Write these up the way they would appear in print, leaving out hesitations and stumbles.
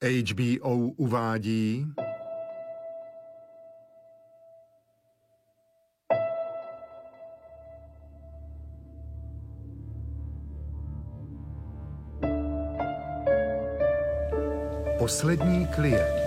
HBO uvádí Poslední klient.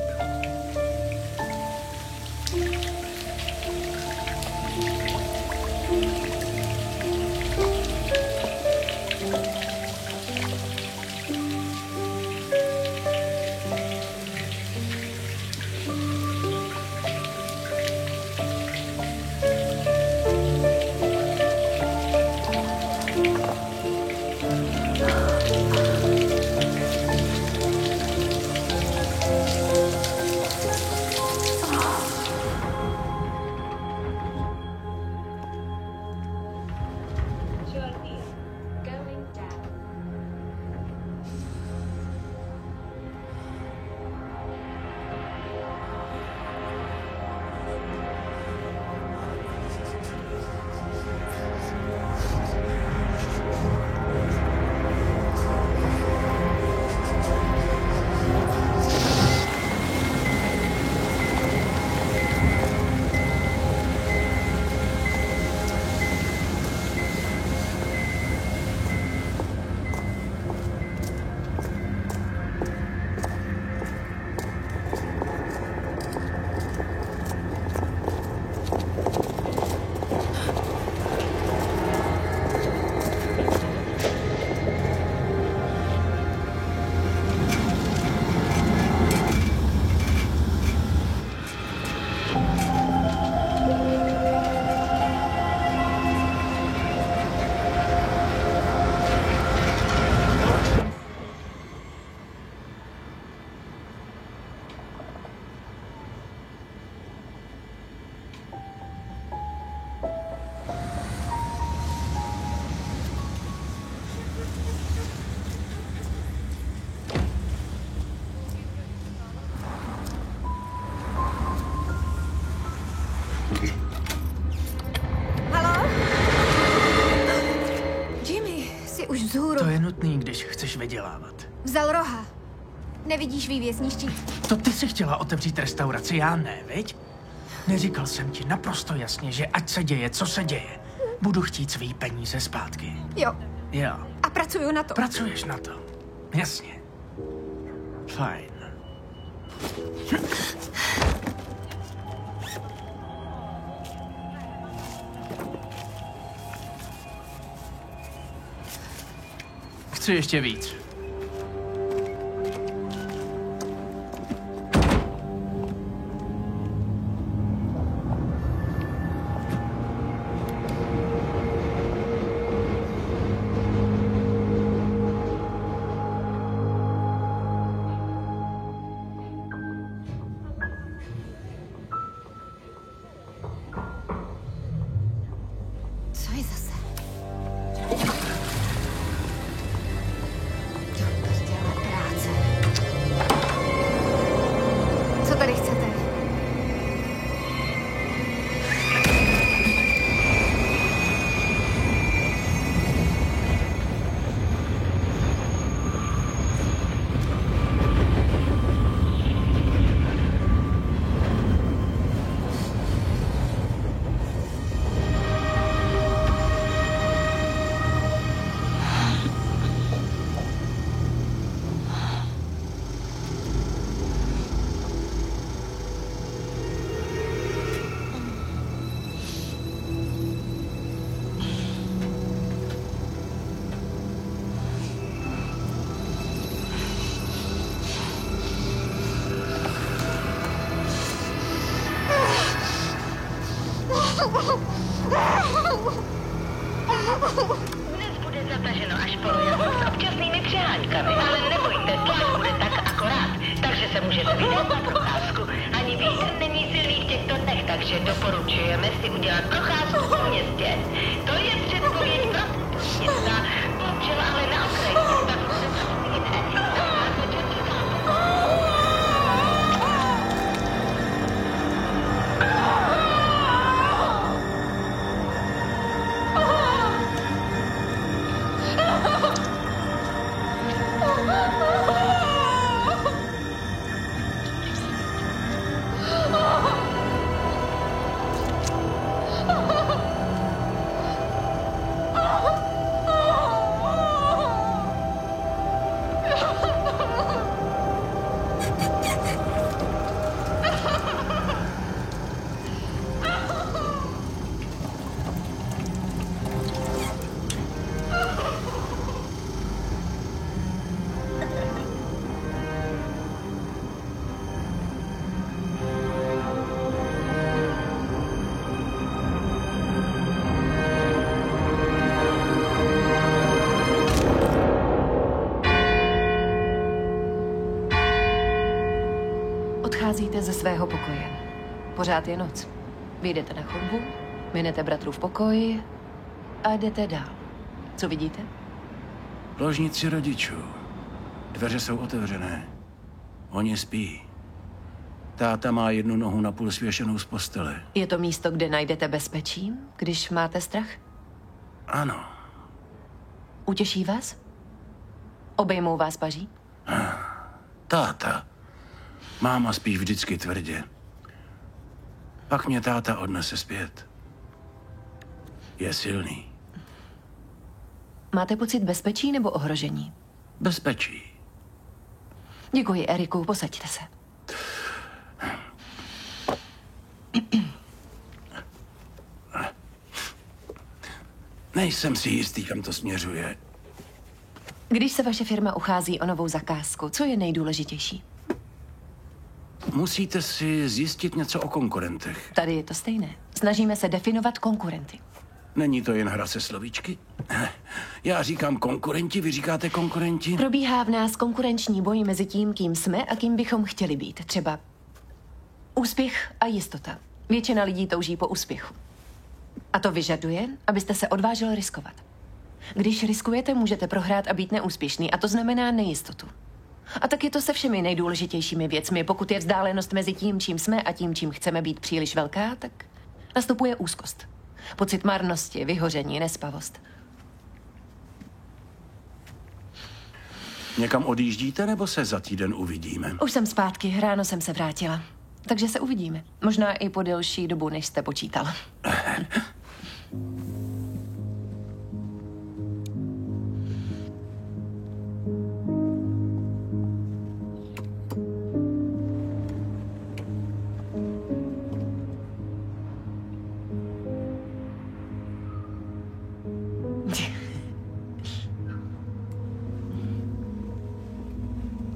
To je nutný, když chceš vydělávat. Vzal roha. Nevidíš vývěsní štít? To ty si chtěla otevřít restauraci, já ne, viď? Neříkal jsem ti naprosto jasně, že ať se děje, co se děje, budu chtít svý peníze zpátky. Jo. Jo. A pracuju na to. Pracuješ na to. Jasně. Fajn. Chci ještě víc. Co je zase? Co tady chcete? Dnes bude zataženo až po rojavu s občasnými přeháňkami, ale nebojte, tlak bude tak akorát, takže se můžete vydat na procházku. Ani vítr není silný v těchto dnech, takže doporučujeme si udělat procházku po městě. To je předpověď pro města, bohužel ale na okraji města bude jiné. vycházíte ze svého pokoje. Pořád je noc. Vyjdete na chodbu, minete bratrův pokoj a jdete dál. Co vidíte? Ložnici rodičů. Dveře jsou otevřené. Oni spí. Táta má jednu nohu napůl svěšenou z postele. Je to místo, kde najdete bezpečí, když máte strach? Ano. Utěší vás? Obejmou vás paží? Táta. Máma spí vždycky tvrdě. Pak mě táta odnese zpět. Je silný. Máte pocit bezpečí nebo ohrožení? Bezpečí. Děkuji, Eriku, posaďte se. Nejsem si jistý, kam to směřuje. Když se vaše firma uchází o novou zakázku, co je nejdůležitější? Musíte si zjistit něco o konkurentech. Tady je to stejné. Snažíme se definovat konkurenty. Není to jen hra se slovíčky? Já říkám konkurenti, vy říkáte konkurenti? Probíhá v nás konkurenční boj mezi tím, kým jsme a kým bychom chtěli být. Třeba úspěch a jistota. Většina lidí touží po úspěchu. A to vyžaduje, abyste se odvážil riskovat. Když riskujete, můžete prohrát a být neúspěšný, a to znamená nejistotu. A tak je to se všemi nejdůležitějšími věcmi. Pokud je vzdálenost mezi tím, čím jsme a tím, čím chceme být příliš velká, tak nastupuje úzkost. Pocit marnosti, vyhoření, nespavost. Někam odjíždíte, nebo se za týden uvidíme? Už jsem zpátky, ráno jsem se vrátila. Takže se uvidíme. Možná i po delší dobu, než jste počítal.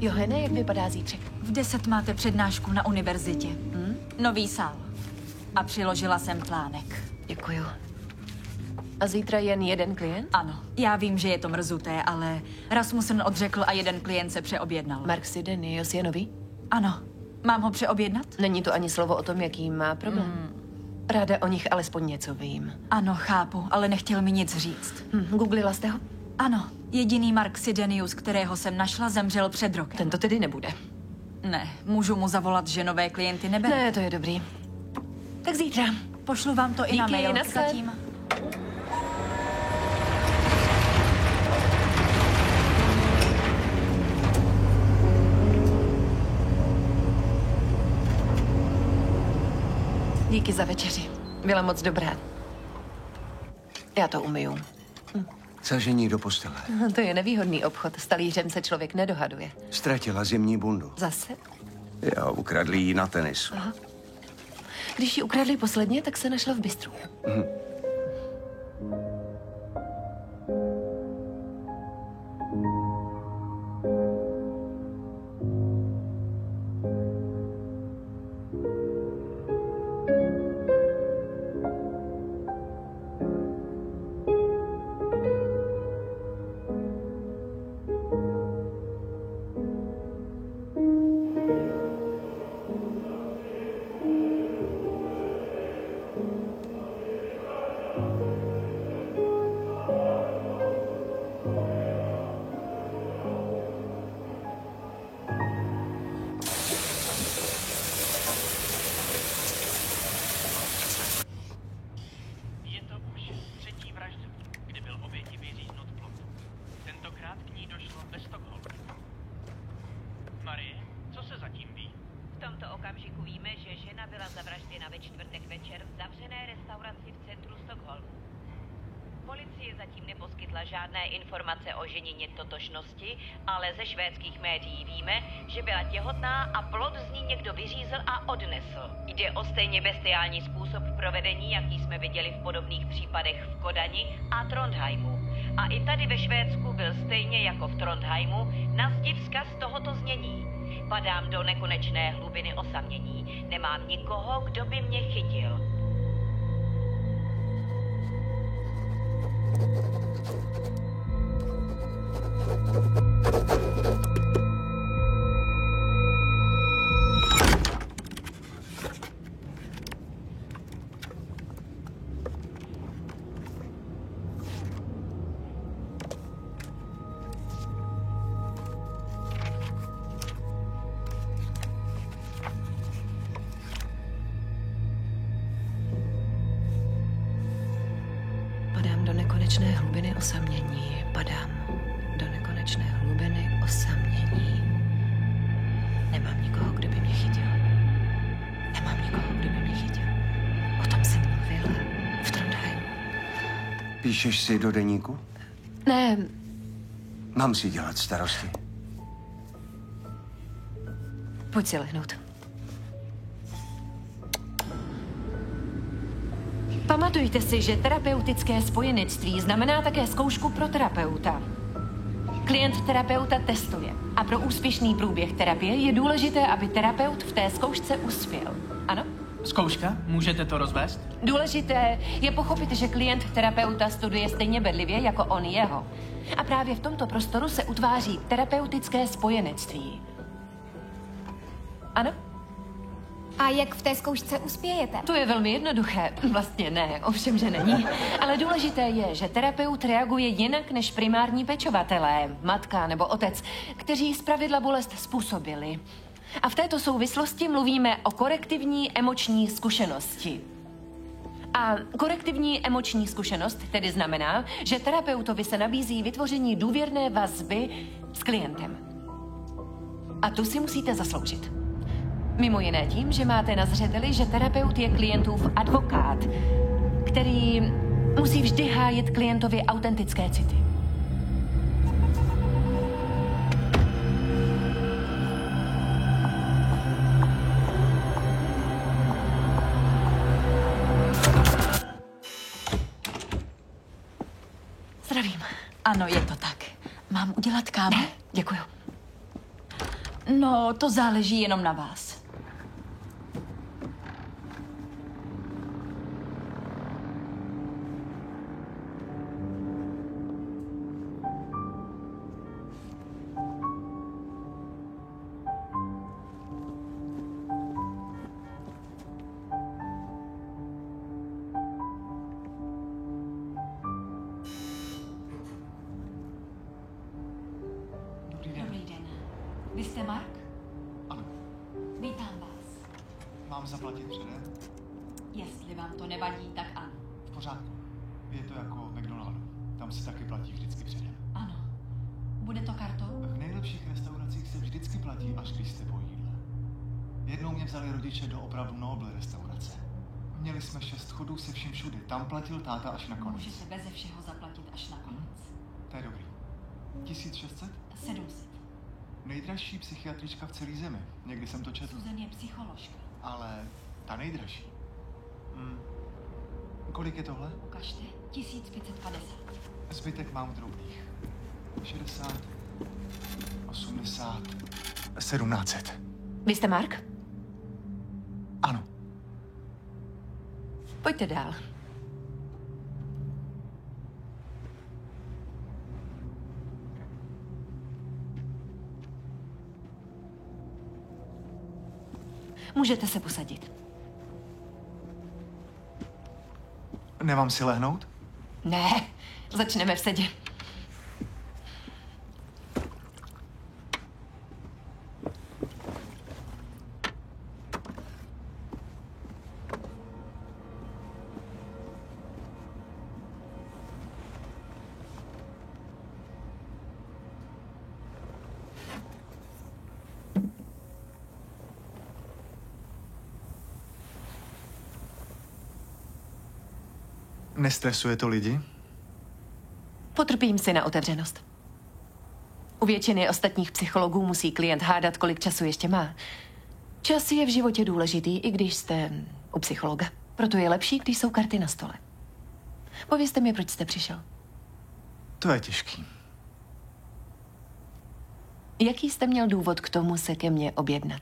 Johene, jak vypadá zítřek? V 10 máte přednášku na univerzitě. Nový sál. A přiložila jsem plánek. Děkuju. A zítra jen jeden klient? Ano, já vím, že je to mrzuté, ale Rasmussen odřekl a jeden klient se přeobjednal. Mark Sidenius je nový? Ano. Mám ho přeobjednat? Není to ani slovo o tom, jaký má problém. Ráda o nich alespoň něco vím. Ano, chápu, ale nechtěl mi nic říct. Googlila jste ho? Ano, jediný Mark Sidenius, kterého jsem našla, zemřel před rokem. Ten to tedy nebude. Ne, můžu mu zavolat, že nové klienty nebere. Ne, to je dobrý. Tak zítra. Pošlu vám to i na Díky, mail. naschle. Zatím. Díky za večeři. Byla moc dobrá. Já to umyju. Zažení do postele. To je nevýhodný obchod. S talířem se člověk nedohaduje. Ztratila zimní bundu. Zase? Jo, ukradli ji na tenisu. Když ji ukradli posledně, tak se našla v bistru. Je to už třetí vražda, kdy byl oběti vyříznut plot. Tentokrát k ní došlo ve Stockholmu. Marie, co se zatím ví? V tomto okamžiku víme, že žena byla zavražděna ve čtvrtek večer v zavřené restauraci v centru Stockholmu. Policie zatím neposkytla žádné informace o ženině totožnosti, ale ze švédských médií víme, že byla těhotná a plod z ní někdo vyřízl a odnesl. Jde o stejně bestiální způsob provedení, jaký jsme viděli v podobných případech v Kodani a Trondheimu. A i tady ve Švédsku byl stejně jako v Trondheimu na zdi vzkaz tohoto znění. Padám do nekonečné hlubiny osamění. Nemám nikoho, kdo by mě chytil. nekonečné hlubiny osamění. Padám do nekonečné hlubiny osamění. Nemám nikoho, kdo by mě chytil. Nemám nikoho, kdo by mě chytil. O tom jsem mluvila v Trondheimu. Píšeš si do deníku? Ne, Mám si dělat starosti. pojď si lehnout. Pamatujte si, že terapeutické spojenectví znamená také zkoušku pro terapeuta. Klient terapeuta testuje a pro úspěšný průběh terapie je důležité, aby terapeut v té zkoušce uspěl. Ano? Zkouška? Můžete to rozvést? Důležité je pochopit, že klient terapeuta studuje stejně bedlivě jako on jeho. A právě v tomto prostoru se utváří terapeutické spojenectví. Ano? A jak v té zkoušce uspějete? To je velmi jednoduché. Vlastně ne, ovšem, že není. Ale důležité je, že terapeut reaguje jinak než primární pečovatelé, matka nebo otec, kteří zpravidla bolest způsobili. A v této souvislosti mluvíme o korektivní emoční zkušenosti. A korektivní emoční zkušenost tedy znamená, že terapeutovi se nabízí vytvoření důvěrné vazby s klientem. A tu si musíte zasloužit. Mimo jiné tím, že máte na zřeteli, že terapeut je klientův advokát, který musí vždy hájit klientovi autentické city. Zdravím. Ano, je to tak. Mám udělat kávu? Ne, děkuju. No, to záleží jenom na vás. Dobrý den. Vy jste Mark? Ano. Vítám vás. Mám zaplatit předem? Jestli vám to nevadí, tak ano. V pořádku. Je to jako v McDonaldu. Tam se taky platí vždycky předem. Ano. Bude to kartou? V nejlepších restauracích se vždycky platí, až když jste po jídle. Jednou mě vzali rodiče do opravdu noble restaurace. Měli jsme 6 chodů se vším všudy. Tam platil táta až nakonec. Můžete beze všeho zaplatit až nakonec. To je dobrý. 1600? 700. Nejdražší psychiatrička v celé zemi. Někdy jsem to četl. Susan je psycholožka. Ale ta nejdražší. Kolik je tohle? Ukažte. 1550. Zbytek mám v drobných. 60, 80, 1700. Vy jste Mark? Ano. Pojďte dál. Můžete se posadit. Nemám si lehnout? Ne, začneme v sedě. Nestresuje to lidi? Potrpím si na otevřenost. U většiny ostatních psychologů musí klient hádat, kolik času ještě má. Čas je v životě důležitý, i když jste u psychologa. Proto je lepší, když jsou karty na stole. Povězte mi, proč jste přišel. To je těžký. Jaký jste měl důvod k tomu se ke mně objednat?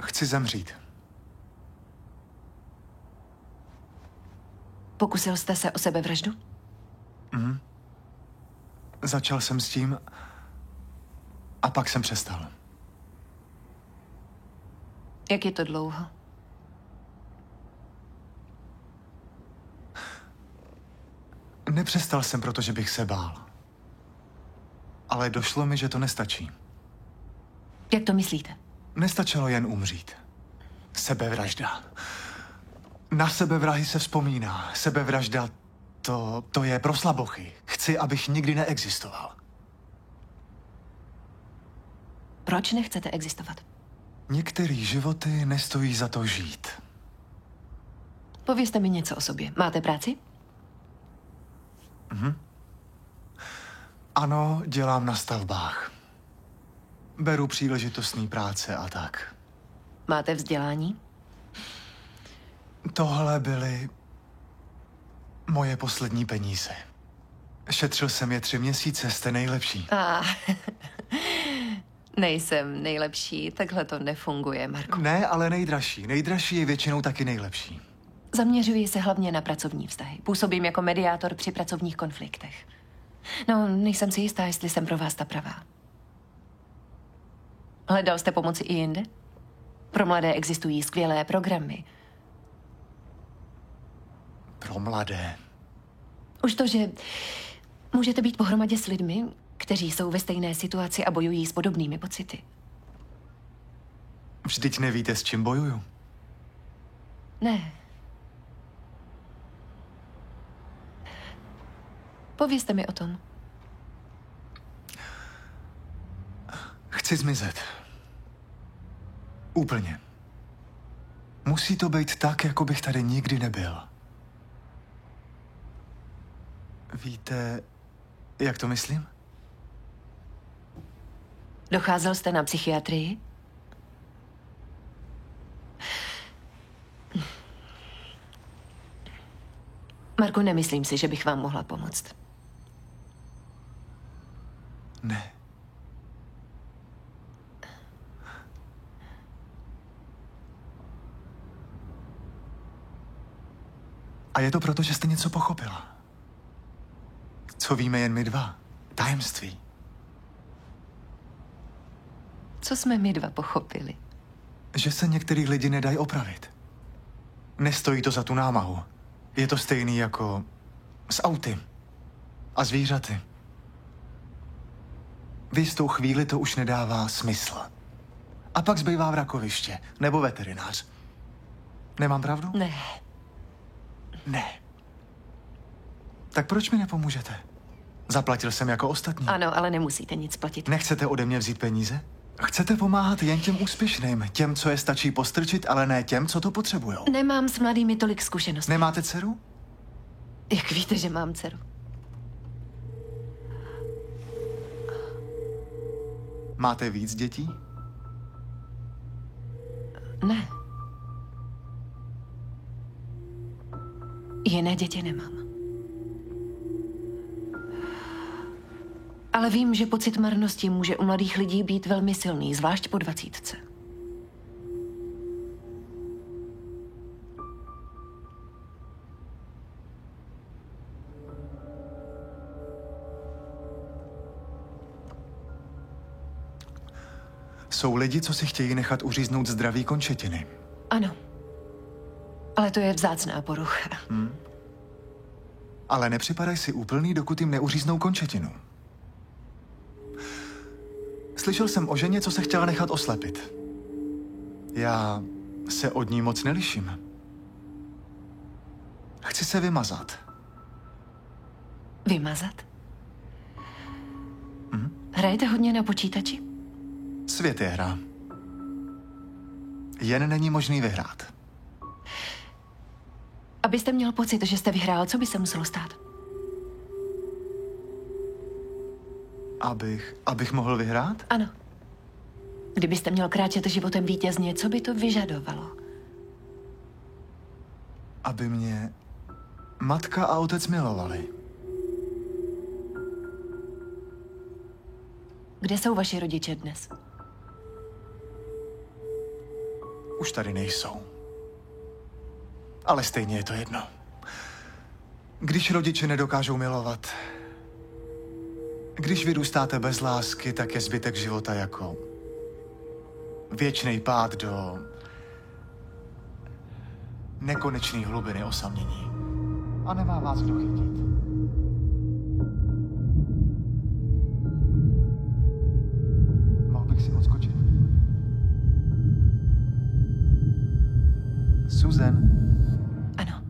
Chci zemřít. Pokusil jste se o sebevraždu? Začal jsem s tím a pak jsem přestal. Jak je to dlouho? Nepřestal jsem, protože bych se bál. Ale došlo mi, že to nestačí. Jak to myslíte? Nestačilo jen umřít. Sebevražda. Na sebevrahy se vzpomíná. Sebevražda, to je pro slabochy. Chci, abych nikdy neexistoval. Proč nechcete existovat? Některé životy nestojí za to žít. Povězte mi něco o sobě. Máte práci? Ano, dělám na stavbách. Beru příležitostný práce a tak. Máte vzdělání? Tohle byly moje poslední peníze. Šetřil jsem je 3 měsíce, jste nejlepší. Nejsem nejlepší, takhle to nefunguje, Marku. Ne, ale nejdražší. Nejdražší je většinou taky nejlepší. Zaměřuji se hlavně na pracovní vztahy. Působím jako mediátor při pracovních konfliktech. No, nejsem si jistá, jestli jsem pro vás ta pravá. Hledal jste pomoci i jinde? Pro mladé existují skvělé programy. Pro mladé. Už to, že můžete být pohromadě s lidmi, kteří jsou ve stejné situaci a bojují s podobnými pocity. Vždyť nevíte, s čím bojuju. Ne. Povězte mi o tom. Chci zmizet. Úplně. Musí to být tak, jako bych tady nikdy nebyl. Víte, jak to myslím? Docházel jste na psychiatrii? Marku, nemyslím si, že bych vám mohla pomoct. Ne. A je to proto, že jste něco pochopila. Co víme jen my dva. Tajemství. Co jsme my dva pochopili? Že se některý lidi nedají opravit. Nestojí to za tu námahu. Je to stejný jako s auty a zvířaty. V jistou chvíli to už nedává smysl. A pak zbývá vrakoviště nebo veterinář. Nemám pravdu? Ne. Ne. Tak proč mi nepomůžete? Zaplatil jsem jako ostatní. Ano, ale nemusíte nic platit. Nechcete ode mě vzít peníze? Chcete pomáhat jen těm úspěšným, těm, co je stačí postrčit, ale ne těm, co to potřebujou. Nemám s mladými tolik zkušeností. Nemáte dceru? Jak víte, že mám dceru? Máte víc dětí? Ne. Jiné děti nemám. Ale vím, že pocit marnosti může u mladých lidí být velmi silný, zvlášť po 20. Jsou lidi, co si chtějí nechat uříznout zdraví končetiny. Ano. Ale to je vzácná porucha. Ale nepřipadají si úplný, dokud jim neuříznou končetinu. Slyšel jsem o ženě, co se chtěla nechat oslepit. Já se od ní moc neliším. Chci se vymazat. Vymazat? Hrajete hodně na počítači? Svět je hra. Jen není možný vyhrát. Abyste měl pocit, že jste vyhrál, co by se muselo stát? Abych mohl vyhrát? Ano. Kdybyste měl kráčet životem vítězně, co by to vyžadovalo? Aby mě matka a otec milovali. Kde jsou vaši rodiče dnes? Už tady nejsou. Ale stejně je to jedno. Když rodiče nedokážou milovat, když vyrůstáte bez lásky, tak je zbytek života jako věčný pád do nekonečné hlubiny osamění. A nemá vás kdo chytit. Susan. Ano.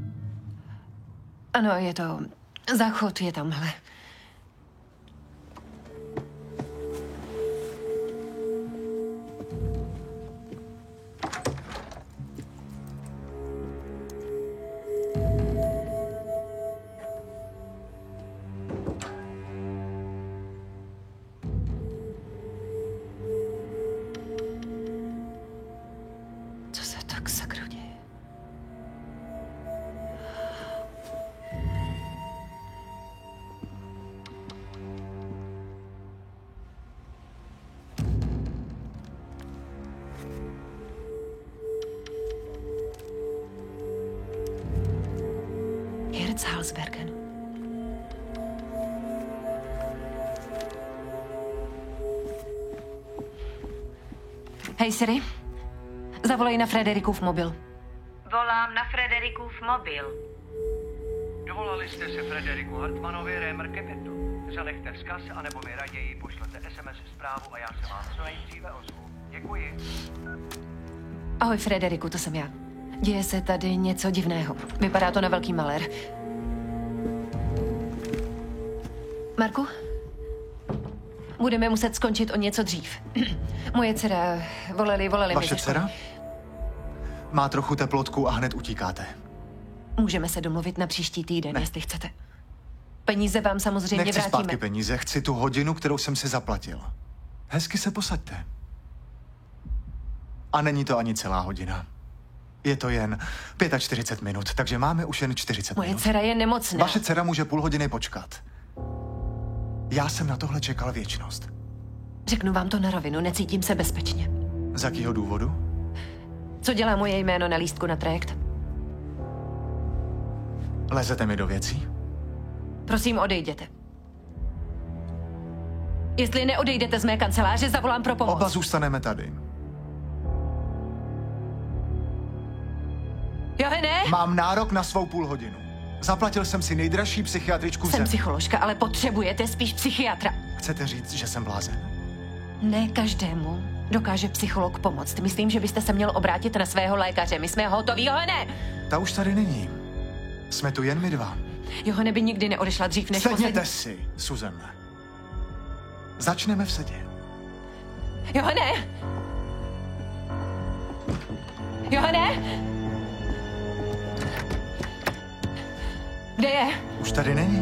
Ano, je to... Záchod je tamhle. Co se tak sakru děje? Salzbergen. Hej Siri, zavolej na Frederikův mobil. Volám na Frederikův mobil. Dovolali jste se Frederiku Hartmanovi, Rémer Kepetu. Zanechte vzkaz, anebo mi raději pošlete SMS zprávu a já se vám co nejdříve ozvu. Děkuji. Ahoj Frederiku, to jsem já. Děje se tady něco divného. Vypadá to na velký malér. Marku? Budeme muset skončit o něco dřív. Moje dcera volali Vaše mi. dcera? Má trochu teplotku a hned utíkáte. Můžeme se domluvit na příští týden, jestli chcete. Peníze vám samozřejmě Nechci vrátíme. zpátky peníze, chci tu hodinu, kterou jsem si zaplatil. Hezky se posaďte. A není to ani celá hodina. Je to jen 45 minut, takže máme už jen 40 Moje minut. dcera je nemocná. Vaše dcera může půl hodiny počkat. Já jsem na tohle čekal věčnost. Řeknu vám to na rovinu, necítím se bezpečně. Z jakého důvodu? Co dělá moje jméno na lístku na trajekt? Lezete mi do věcí? Prosím, odejděte. Jestli neodejdete z mé kanceláře, zavolám pro pomoc. Oba zůstaneme tady. Johene? Mám nárok na svou půl hodinu. Zaplatil jsem si nejdražší psychiatričku v Jsem zemi. psycholožka, ale potřebujete spíš psychiatra. Chcete říct, že jsem blázen? Ne každému dokáže psycholog pomoct. Myslím, že byste se měl obrátit na svého lékaře. My jsme hotoví, Johene! Ta už tady není. Jsme tu jen my dva. Johene by nikdy neodešla dřív než Sedněte si, Susan. Začneme v sedě. Johene! Johene! Kde je? Už tady není.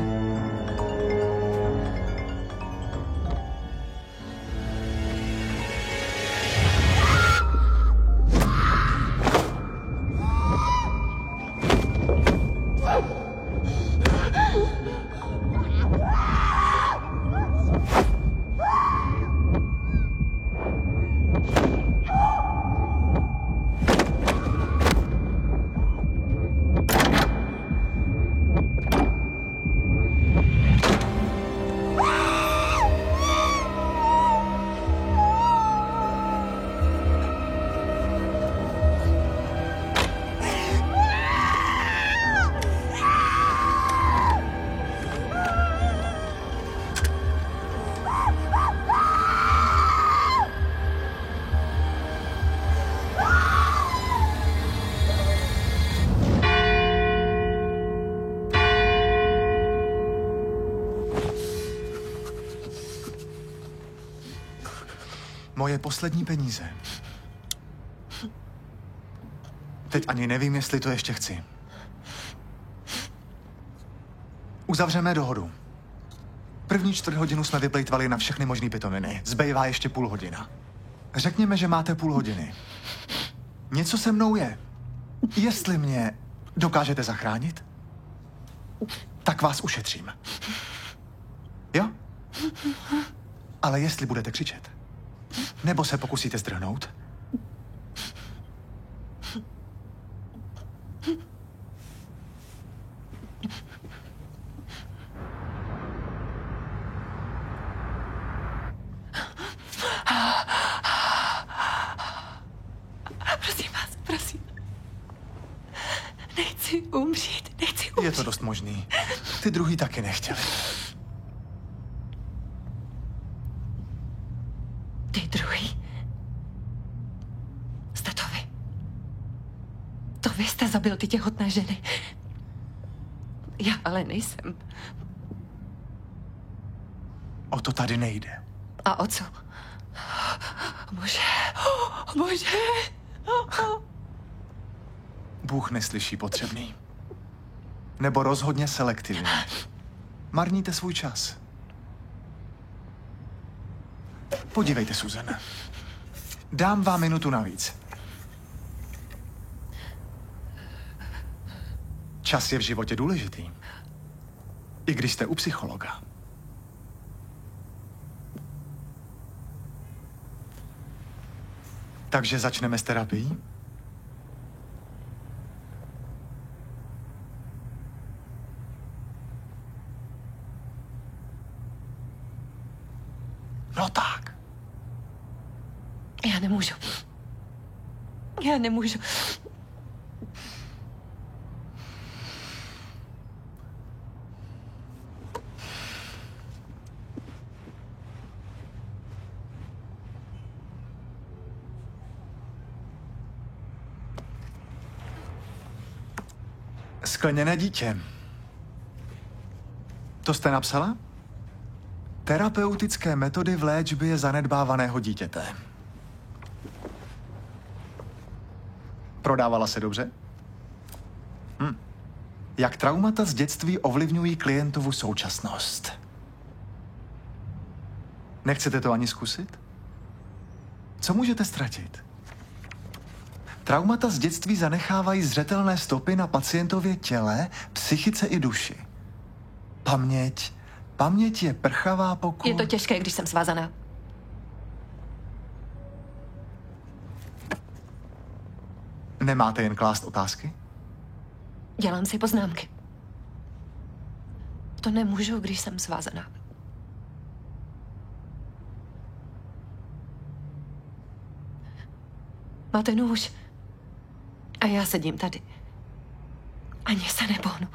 Moje poslední peníze. Teď ani nevím, jestli to ještě chci. Uzavřeme dohodu. První 4 hodinu jsme vyplejtvali na všechny možný pitominy. Zbývá ještě půl hodina. Řekněme, že máte půl hodiny. Něco se mnou je. Jestli mě dokážete zachránit, tak vás ušetřím. Jo? Ale jestli budete křičet, nebo se pokusíte zdrhnout, Prosím vás, prosím. Nechci umřít. je to dost možný. Ty druhý taky nechtěli. Ty druhý? Jste to vy. To Vy jste zabil ty těhotné ženy. Já ale nejsem. O to tady nejde. A o co? Bože. Bože. Bůh neslyší potřebný. Nebo rozhodně selektivně. Marníte svůj čas. Podívejte, Susan. Dám vám minutu navíc. Čas je v životě důležitý. I když jste u psychologa. Takže začneme s terapií? No tak. Já nemůžu. Já nemůžu. Skleněné dítě. To jste napsala? Terapeutické metody v léčbě zanedbávaného dítěte. Prodávala se dobře? Jak traumata z dětství ovlivňují klientovu současnost? Nechcete to ani zkusit? Co můžete ztratit? Traumata z dětství zanechávají zřetelné stopy na pacientově těle, psychice i duši. Paměť je prchavá, pokud... Je to těžké, když jsem svázaná. Nemáte jen klást otázky? Dělám si poznámky. To nemůžu, když jsem svázaná. Máte nůž. A já sedím tady. Ani se nepohnu.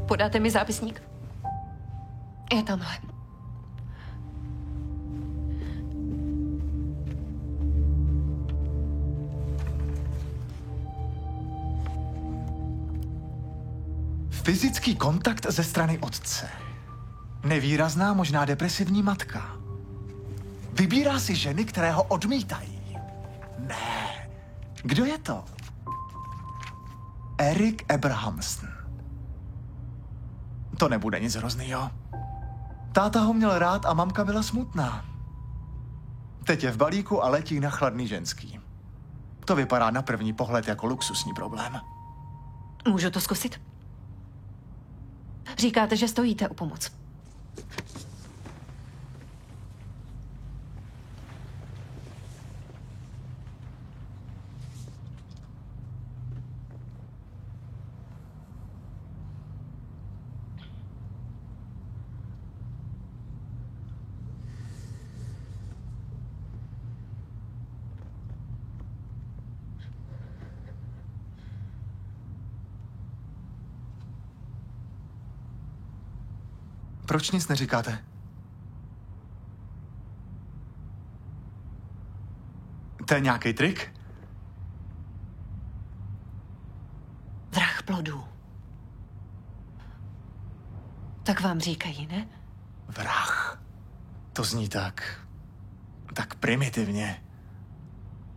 Podáte mi zápisník? Je tamhle. Fyzický kontakt ze strany otce. Nevýrazná, možná depresivní matka. Vybírá si ženy, které ho odmítají. Ne. Kdo je to? Erik Abrahamson. To nebude nic hroznýho. Táta ho měl rád a mamka byla smutná. Teď je v balíku a letí na chladný ženský. To vypadá na první pohled jako luxusní problém. Můžu to zkusit? Říkáte, že stojíte o pomoc. Proč nic neříkáte? To je nějaký trik? Vrah plodů. Tak vám říkají, ne? Vrah. To zní tak primitivně.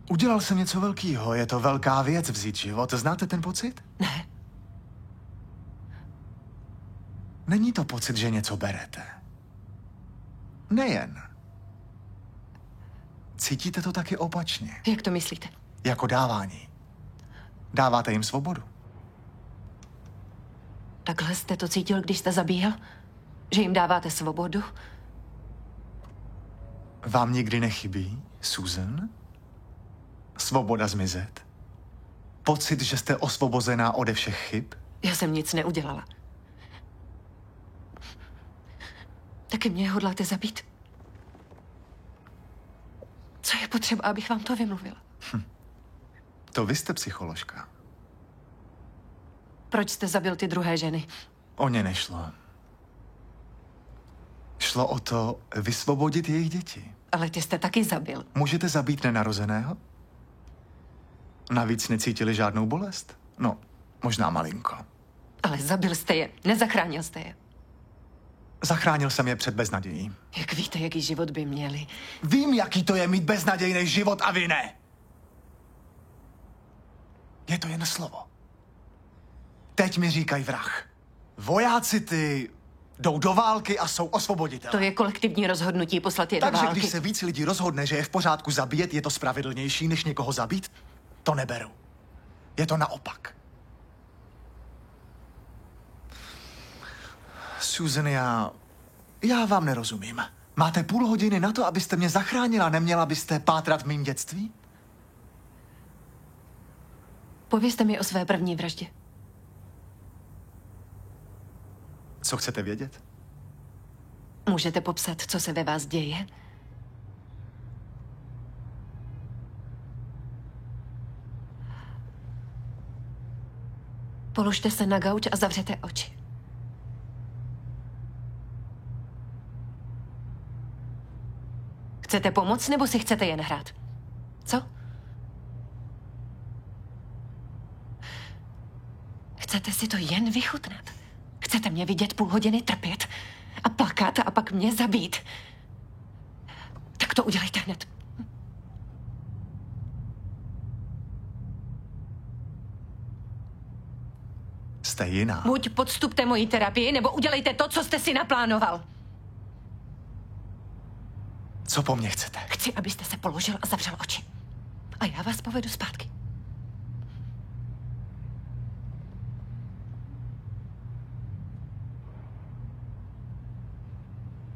Udělal jsem něco velkého, je to velká věc vzít život. Znáte ten pocit? Ne. Není to pocit, že něco berete. Nejen. cítíte to taky opačně. Jak to myslíte? Jako dávání. Dáváte jim svobodu. Takhle jste to cítil, když jste zabíjel? Že jim dáváte svobodu? Vám nikdy nechybí, Susan? Svoboda zmizet? Pocit, že jste osvobozená ode všech chyb? Já jsem nic neudělala. Taky mě hodláte zabít? Co je potřeba, abych vám to vymluvila? To vy jste psycholožka. Proč jste zabil ty druhé ženy? O ně nešlo. Šlo o to vysvobodit jejich děti. Ale ty jste taky zabil. Můžete zabít nenarozeného? Navíc necítili žádnou bolest? No, možná malinko. Ale zabil jste je, nezachránil jste je. Zachránil jsem je před beznadějí. Jak víte, jaký život by měli? Vím, jaký to je mít beznadějný život a vy ne. Je to jen slovo. Teď mi říkají vrah. Vojáci ty jdou do války a jsou osvoboditelé. To je kolektivní rozhodnutí poslat je do Takže války. když se víc lidí rozhodne, že je v pořádku zabíjet, je to spravedlnější, než někoho zabít? To neberu. Je to naopak. Susan, já vám nerozumím. Máte půl hodiny na to, abyste mě zachránila, neměla byste pátrat v mým dětství? Povězte mi o své první vraždě. Co chcete vědět? Můžete popsat, co se ve vás děje? Položte se na gauč a zavřete oči. Chcete pomoct, nebo si chcete jen hrát? Co? Chcete si to jen vychutnat? Chcete mě vidět půl hodiny trpět a plakat a pak mě zabít? Tak to udělejte hned. Jste jiná. Buď podstupte moji terapii, nebo udělejte to, co jste si naplánoval. Co po mně chcete? Chci, abyste se položil a zavřel oči. A já vás povedu zpátky.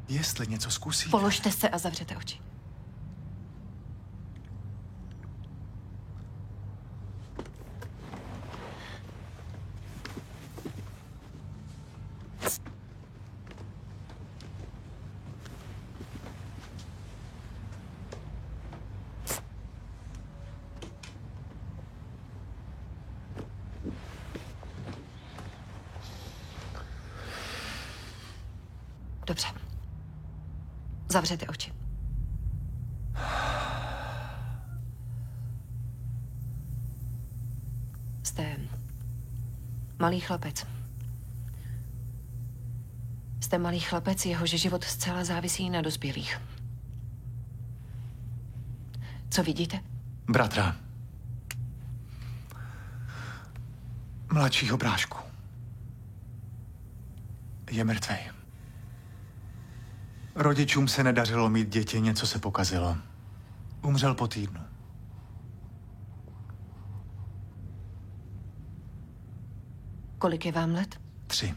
Jestli něco zkusíte... Položte se a zavřete oči. Dobře. Zavřete oči. Jste malý chlapec. Jste malý chlapec, jehož život zcela závisí na dospělých. Co vidíte? Bratra. Mladšího brášku. Je mrtvej. Rodičům se nedařilo mít děti, něco se pokazilo. Umřel po týdnu. Kolik je vám let? 3.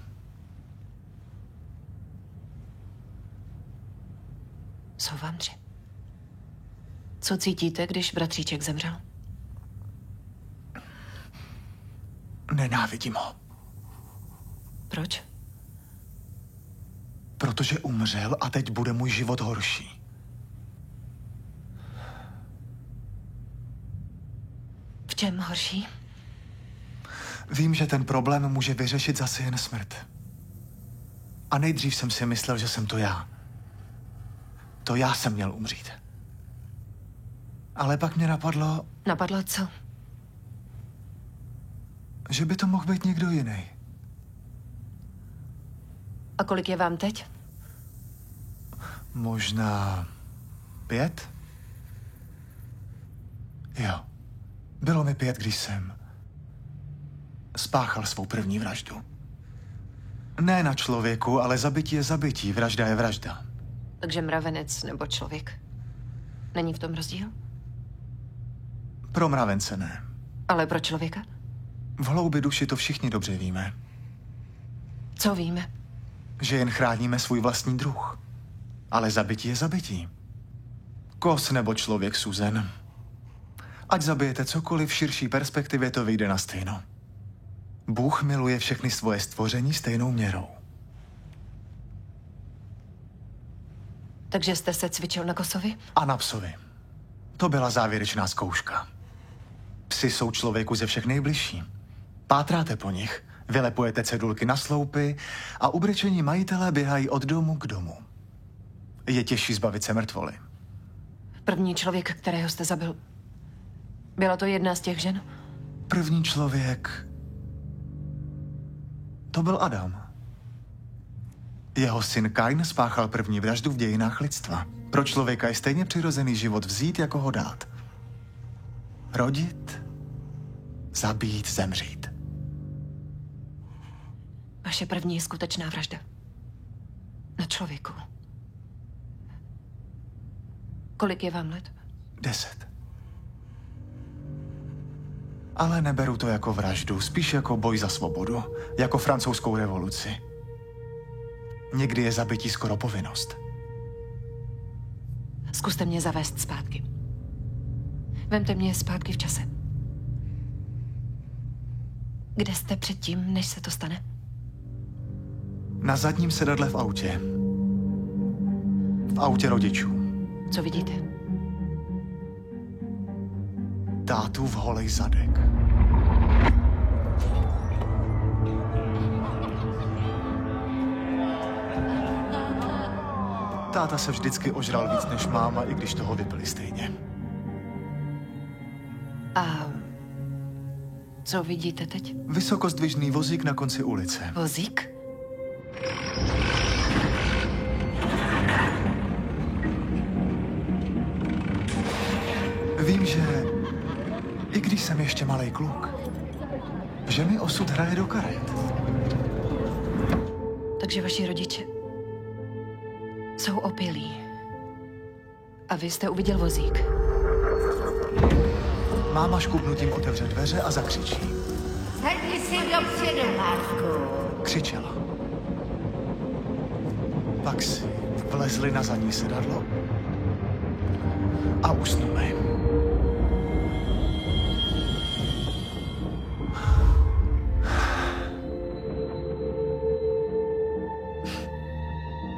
Jsou vám 3. Co cítíte, když bratříček zemřel? Nenávidím ho. Proč? Protože umřel a teď bude můj život horší. V čem horší? Vím, že ten problém může vyřešit zase jen smrt. A nejdřív jsem si myslel, že jsem to já. To já jsem měl umřít. Ale pak mě napadlo... Napadlo co? Že by to mohl být někdo jiný. A kolik je vám teď? Možná 5? Jo. Bylo mi 5, když jsem spáchal svou první vraždu. Ne na člověku, ale zabití je zabití, vražda je vražda. Takže mravenec nebo člověk? Není v tom rozdíl? Pro mravence ne. Ale pro člověka? V hloubi duši to všichni dobře víme. Co víme? Že jen chráníme svůj vlastní druh. Ale zabití je zabití. Kos nebo člověk suzen. Ať zabijete cokoliv, v širší perspektivě to vyjde na stejno. Bůh miluje všechny svoje stvoření stejnou měrou. Takže jste se cvičil na kosovi? A na psovi. To byla závěrečná zkouška. Psi jsou člověku ze všech nejbližší. Pátráte po nich, vylepujete cedulky na sloupy a ubrečení majitelé běhají od domu k domu. Je těžší zbavit se mrtvoly. První člověk, kterého jste zabil, byla to jedna z těch žen? První člověk... To byl Adam. Jeho syn Kain spáchal první vraždu v dějinách lidstva. Pro člověka je stejně přirozený život vzít, jako ho dát. Rodit, zabít, zemřít. Vaše první skutečná vražda. Na člověku. Kolik je vám let? 10. Ale neberu to jako vraždu, spíš jako boj za svobodu, jako francouzskou revoluci. Někdy je zabití skoro povinnost. Zkuste mě zavést zpátky. Vemte mě zpátky v čase. Kde jste předtím, než se to stane? Na zadním sedadle v autě. V autě rodičů. Co vidíte? Tátu v holej zadek. Táta se vždycky ožral víc než máma, i když toho vypili stejně. A co vidíte teď? Vysokozdvižný vozík na konci ulice. Vozík? Vím, že i když jsem ještě malej kluk, že mi osud hraje do karet. Takže vaši rodiče jsou opilí. A vy jste uviděl vozík. Máma škubnutím otevře dveře a zakřičí. Sedni si dopředu, Marku. Křičela. Pak si vlezli na zadní sedadlo a usnuli.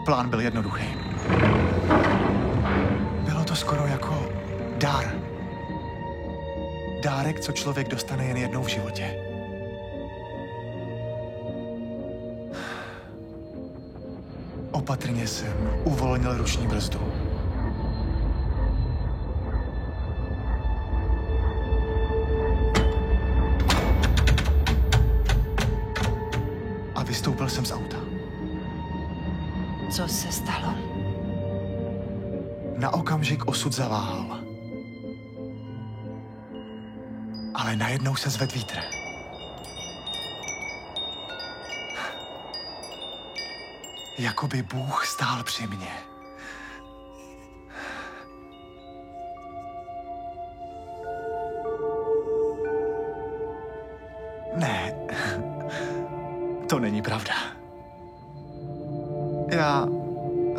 Plán byl jednoduchý. Bylo to skoro jako dár. Dárek, co člověk dostane jen jednou v životě. Opatrně jsem uvolnil ruční brzdu. A vystoupil jsem z auta. Co se stalo? Na okamžik osud zaváhal. Ale najednou se zvedl vítr. Jakoby Bůh stál při mně. Ne, to není pravda. Já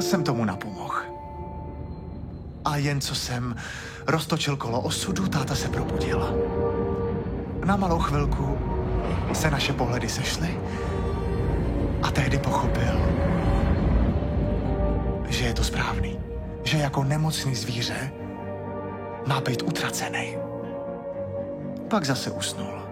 jsem tomu napomohl. A jen co jsem roztočil kolo osudu, táta se probudil. Na malou chvilku se naše pohledy sešly a tehdy pochopil, že je to správný. Že jako nemocný zvíře má být utracený. Pak zase usnul.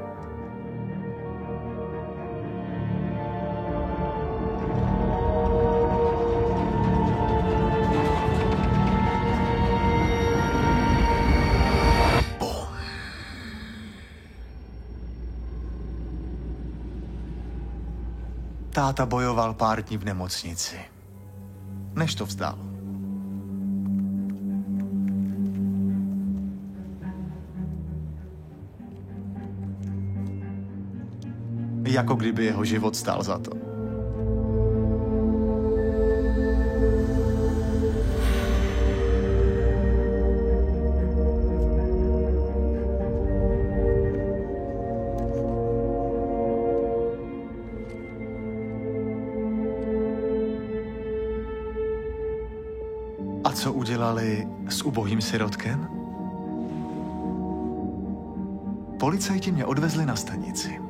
Táta bojoval pár dní v nemocnici, než to vzdal. Jako kdyby jeho život stál za to. A co udělali s ubohým sirotkem? Policajti mě odvezli na stanici.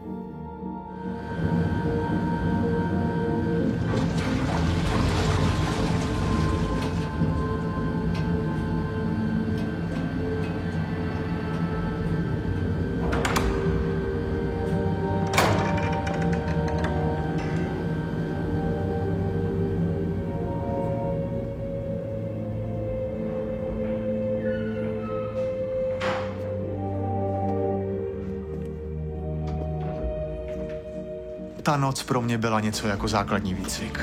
Ta noc pro mě byla něco jako základní výcvik.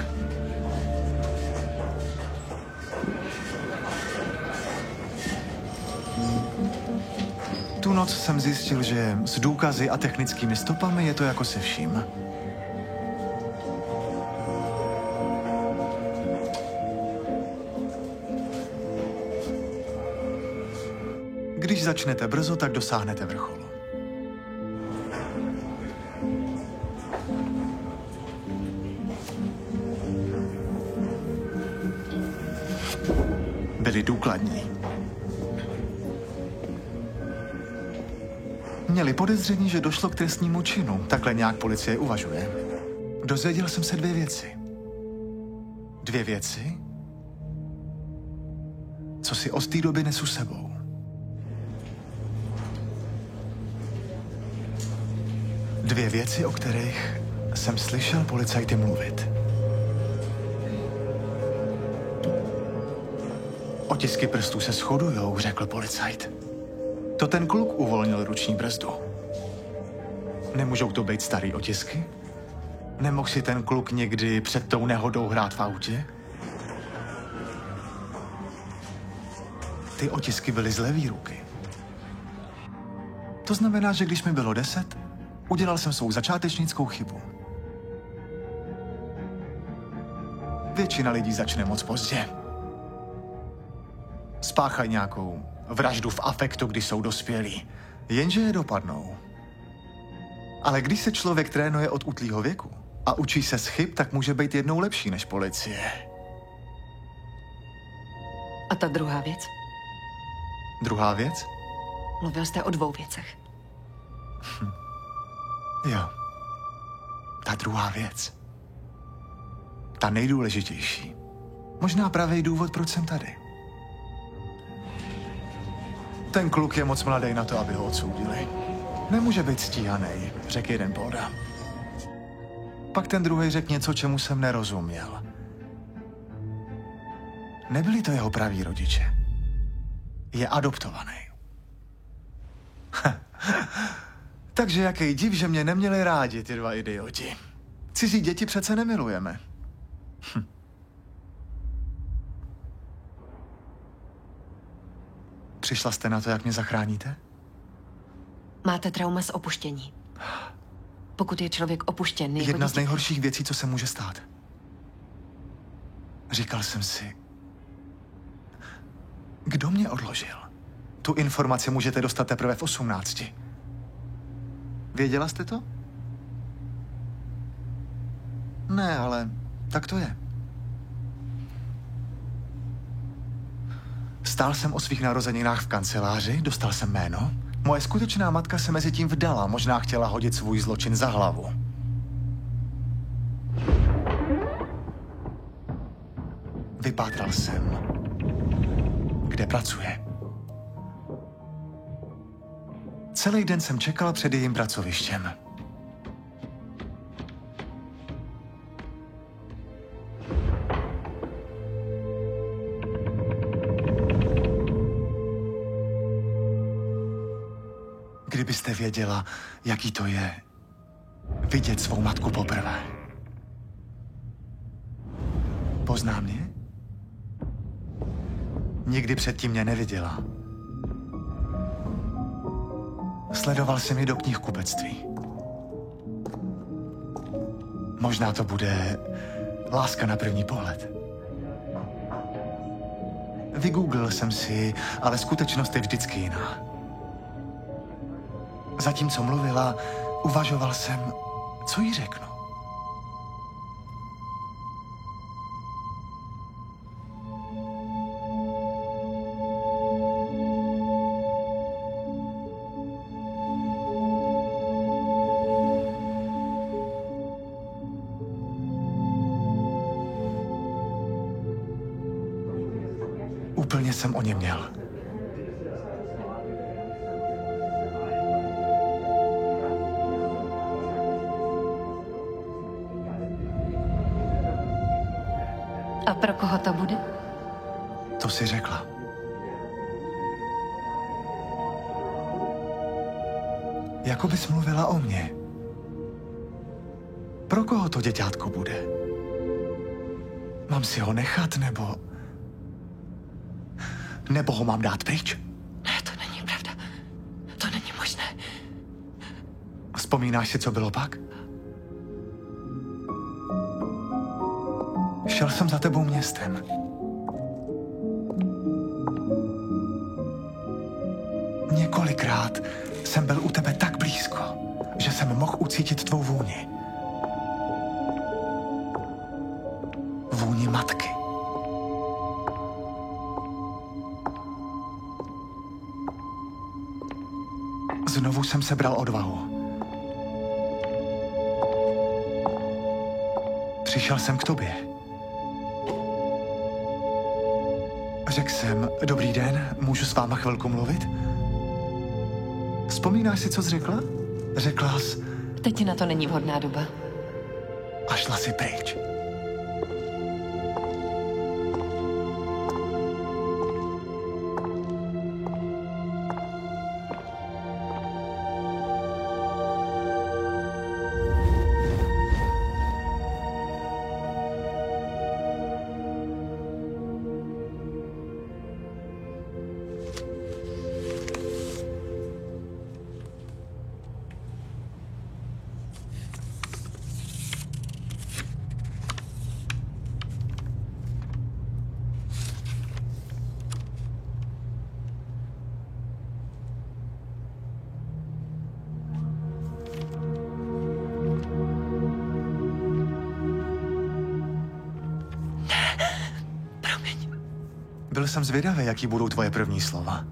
Tu noc jsem zjistil, že s důkazy a technickými stopami je to jako se vším. Když začnete brzo, tak dosáhnete vrcholu. Byli důkladní. Měli podezření, že došlo k trestnímu činu. Takhle nějak policie uvažuje. Dozvěděl jsem se 2 věci. 2 věci, co si od té doby nesu sebou. Dvě věci, o kterých jsem slyšel policajty mluvit. Otisky prstů se shodujou, řekl policajt. To ten kluk uvolnil ruční brzdu. Nemůžou to být starý otisky? Nemohl si ten kluk někdy před tou nehodou hrát v autě? Ty otisky byly z levý ruky. To znamená, že když mi bylo 10, udělal jsem svou začátečnickou chybu. Většina lidí začne moc pozdě. Spáchají nějakou vraždu v afektu, když jsou dospělí. Jenže je dopadnou. Ale když se člověk trénuje od útlýho věku a učí se z chyb, tak může být jednou lepší než policie. A ta druhá věc? Druhá věc? Mluvil jste o 2 věcech. Jo. Ta druhá věc. Ta nejdůležitější. Možná pravý důvod, proč jsem tady. Ten kluk je moc mladý na to, aby ho odsoudili. Nemůže být stíhaný, řekl jeden polda. Pak ten druhý řekl něco, čemu jsem nerozuměl. Nebyli to jeho praví rodiče. Je adoptovaný. Takže jaký div, že mě neměli rádi ty 2 idioti. Cizí děti přece nemilujeme. Přišla jste na to, jak mě zachráníte? Máte trauma z opuštění. Pokud je člověk opuštěn... Jedna z nejhorších věcí, co se může stát. Říkal jsem si, kdo mě odložil? Tu informaci můžete dostat teprve v 18. Věděla jste to? Ne, ale tak to je. Stál jsem o svých narozeninách v kanceláři, dostal jsem jméno. Moje skutečná matka se mezi tím vdala, možná chtěla hodit svůj zločin za hlavu. Vypátral jsem, kde pracuje. Celý den jsem čekal před jejím pracovištěm. Kdybyste věděla, jaký to je vidět svou matku poprvé. Pozná mě? Nikdy předtím mě neviděla. Sledoval jsem ji do knihkupectví. Možná to bude láska na první pohled. Vygooglil jsem si, ale skutečnost je vždycky jiná. Zatímco mluvila, uvažoval jsem, co jí řeknu. Úplně jsem o ně měl. A pro koho to bude? To si řekla. Jako bys mluvila o mně. Pro koho to děťátko bude? Mám si ho nechat, nebo ho mám dát pryč? Ne, to není pravda. To není možné. Vzpomínáš si, co bylo pak? Šel jsem za tebou městem. Několikrát jsem byl u tebe tak blízko, že jsem mohl ucítit tvou vůni. Vůni matky. Znovu jsem sebral odvahu. Přišel jsem k tobě. Řekl jsem, dobrý den, můžu s váma chvilku mluvit? Vzpomínáš si, co jsi řekla? Řekla jsi... Teď na to není vhodná doba. A šla si pryč. Byl jsem zvědavý, jaký budou tvoje první slova.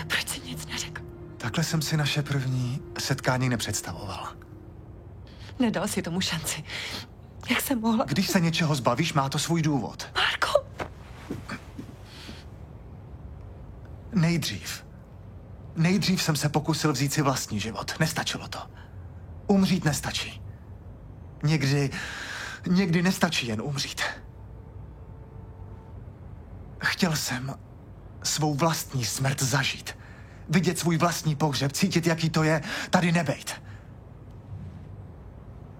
Proč jsi nic neřekl? Takhle jsem si naše první setkání nepředstavovala. Nedal si tomu šanci. Jak jsem mohla... Když se něčeho zbavíš, má to svůj důvod. Marko! Nejdřív jsem se pokusil vzít si vlastní život. Nestačilo to. Umřít nestačí. Někdy nestačí jen umřít. Chtěl jsem svou vlastní smrt zažít. Vidět svůj vlastní pohřeb, cítit, jaký to je tady nebejt.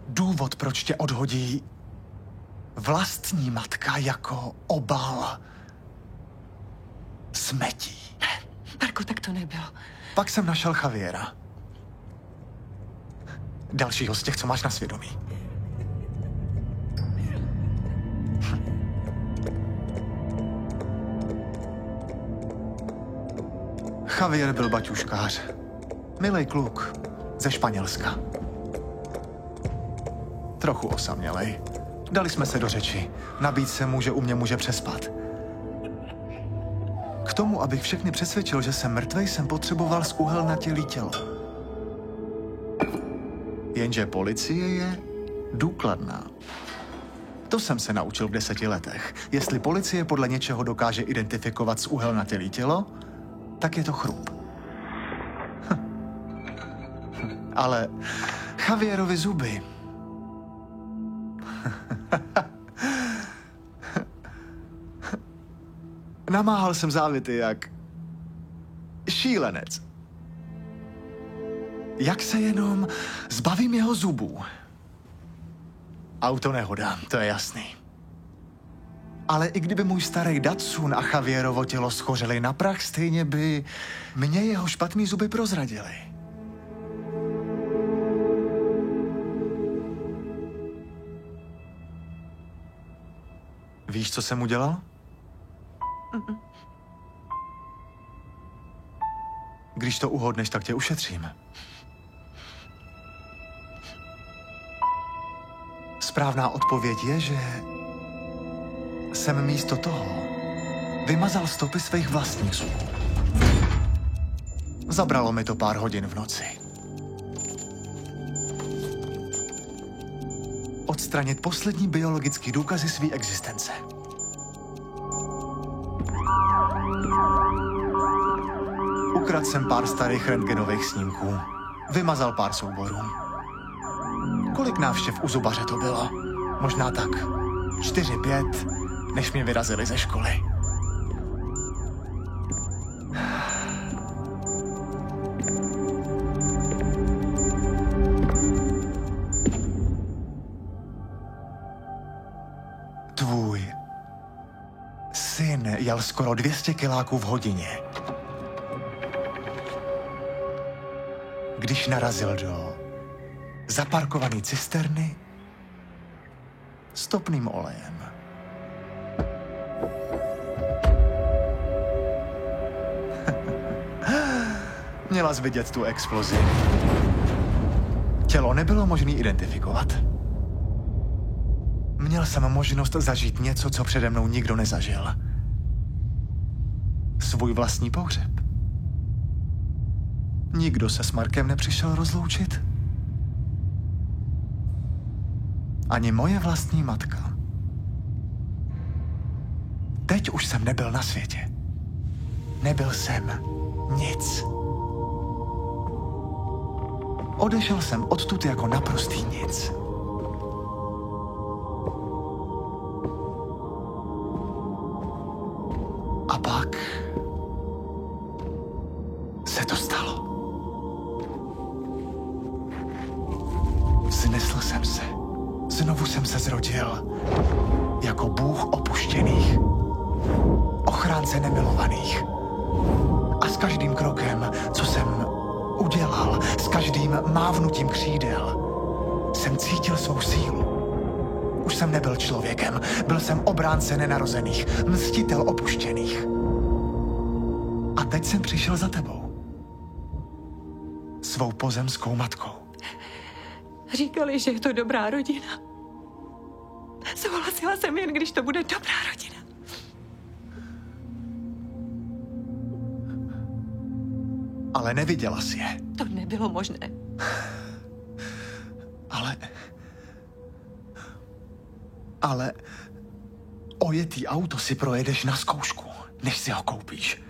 Důvod, proč tě odhodí vlastní matka jako obal smetí. Marko, tak to nebylo. Pak jsem našel Javiera. Dalšího z těch, co máš na svědomí. Javier byl baťuškář. Milej kluk. Ze Španělska. Trochu osamělej. Dali jsme se do řeči. Nabít se mu, že u mě může přespat. K tomu, abych všechny přesvědčil, že jsem mrtvej, jsem potřeboval zúhelnatělý tělo. Jenže policie je důkladná. To jsem se naučil v 10 letech. Jestli policie podle něčeho dokáže identifikovat zúhelnatělý tělo, tak je to chrup. Ale Javierovi zuby... Namáhal jsem závity jak šílenec. Jak se jenom zbavím jeho zubů? Autonehoda, to je jasný. Ale i kdyby můj starý Datsun a Javierovo tělo schořeli na prach, stejně by mě jeho špatný zuby prozradili. Víš, co jsem udělal? Když to uhodneš, tak tě ušetřím. Správná odpověď je, že jsem místo toho vymazal stopy svých vlastních zubů. Zabralo mi to pár hodin v noci. Odstranit poslední biologické důkazy své existence. Ukradl jsem pár starých rentgenových snímků. Vymazal pár souborů. Kolik návštěv u zubaře to bylo? Možná tak 4-5, než mě vyrazili ze školy. Tvůj syn jel skoro 200 kiláků v hodině. Když narazil do zaparkované cisterny s topným olejem. Měla jsi vidět tu explozi. Tělo nebylo možné identifikovat. Měl jsem možnost zažít něco, co přede mnou nikdo nezažil. Svůj vlastní pohřeb. Nikdo se s Markem nepřišel rozloučit. Ani moje vlastní matka. Teď už jsem nebyl na světě. Nebyl jsem nic. Odešel jsem odtud jako naprostý nic. A pak se to stalo. Vznesl jsem se. Znovu jsem se zrodil jako bůh opuštěných, ochránce nemilovaných. A s každým krokem, co jsem udělal, s každým mávnutím křídel, jsem cítil svou sílu. Už jsem nebyl člověkem, byl jsem obránce nenarozených, mstitel opuštěných. A teď jsem přišel za tebou. Svou pozemskou matkou. Říkali, že je to dobrá rodina. Souhlasila jsem jen, když to bude dobrá rodina. Ale neviděla jsi je. To nebylo možné. Ale ojetý auto si projedeš na zkoušku, než si ho koupíš.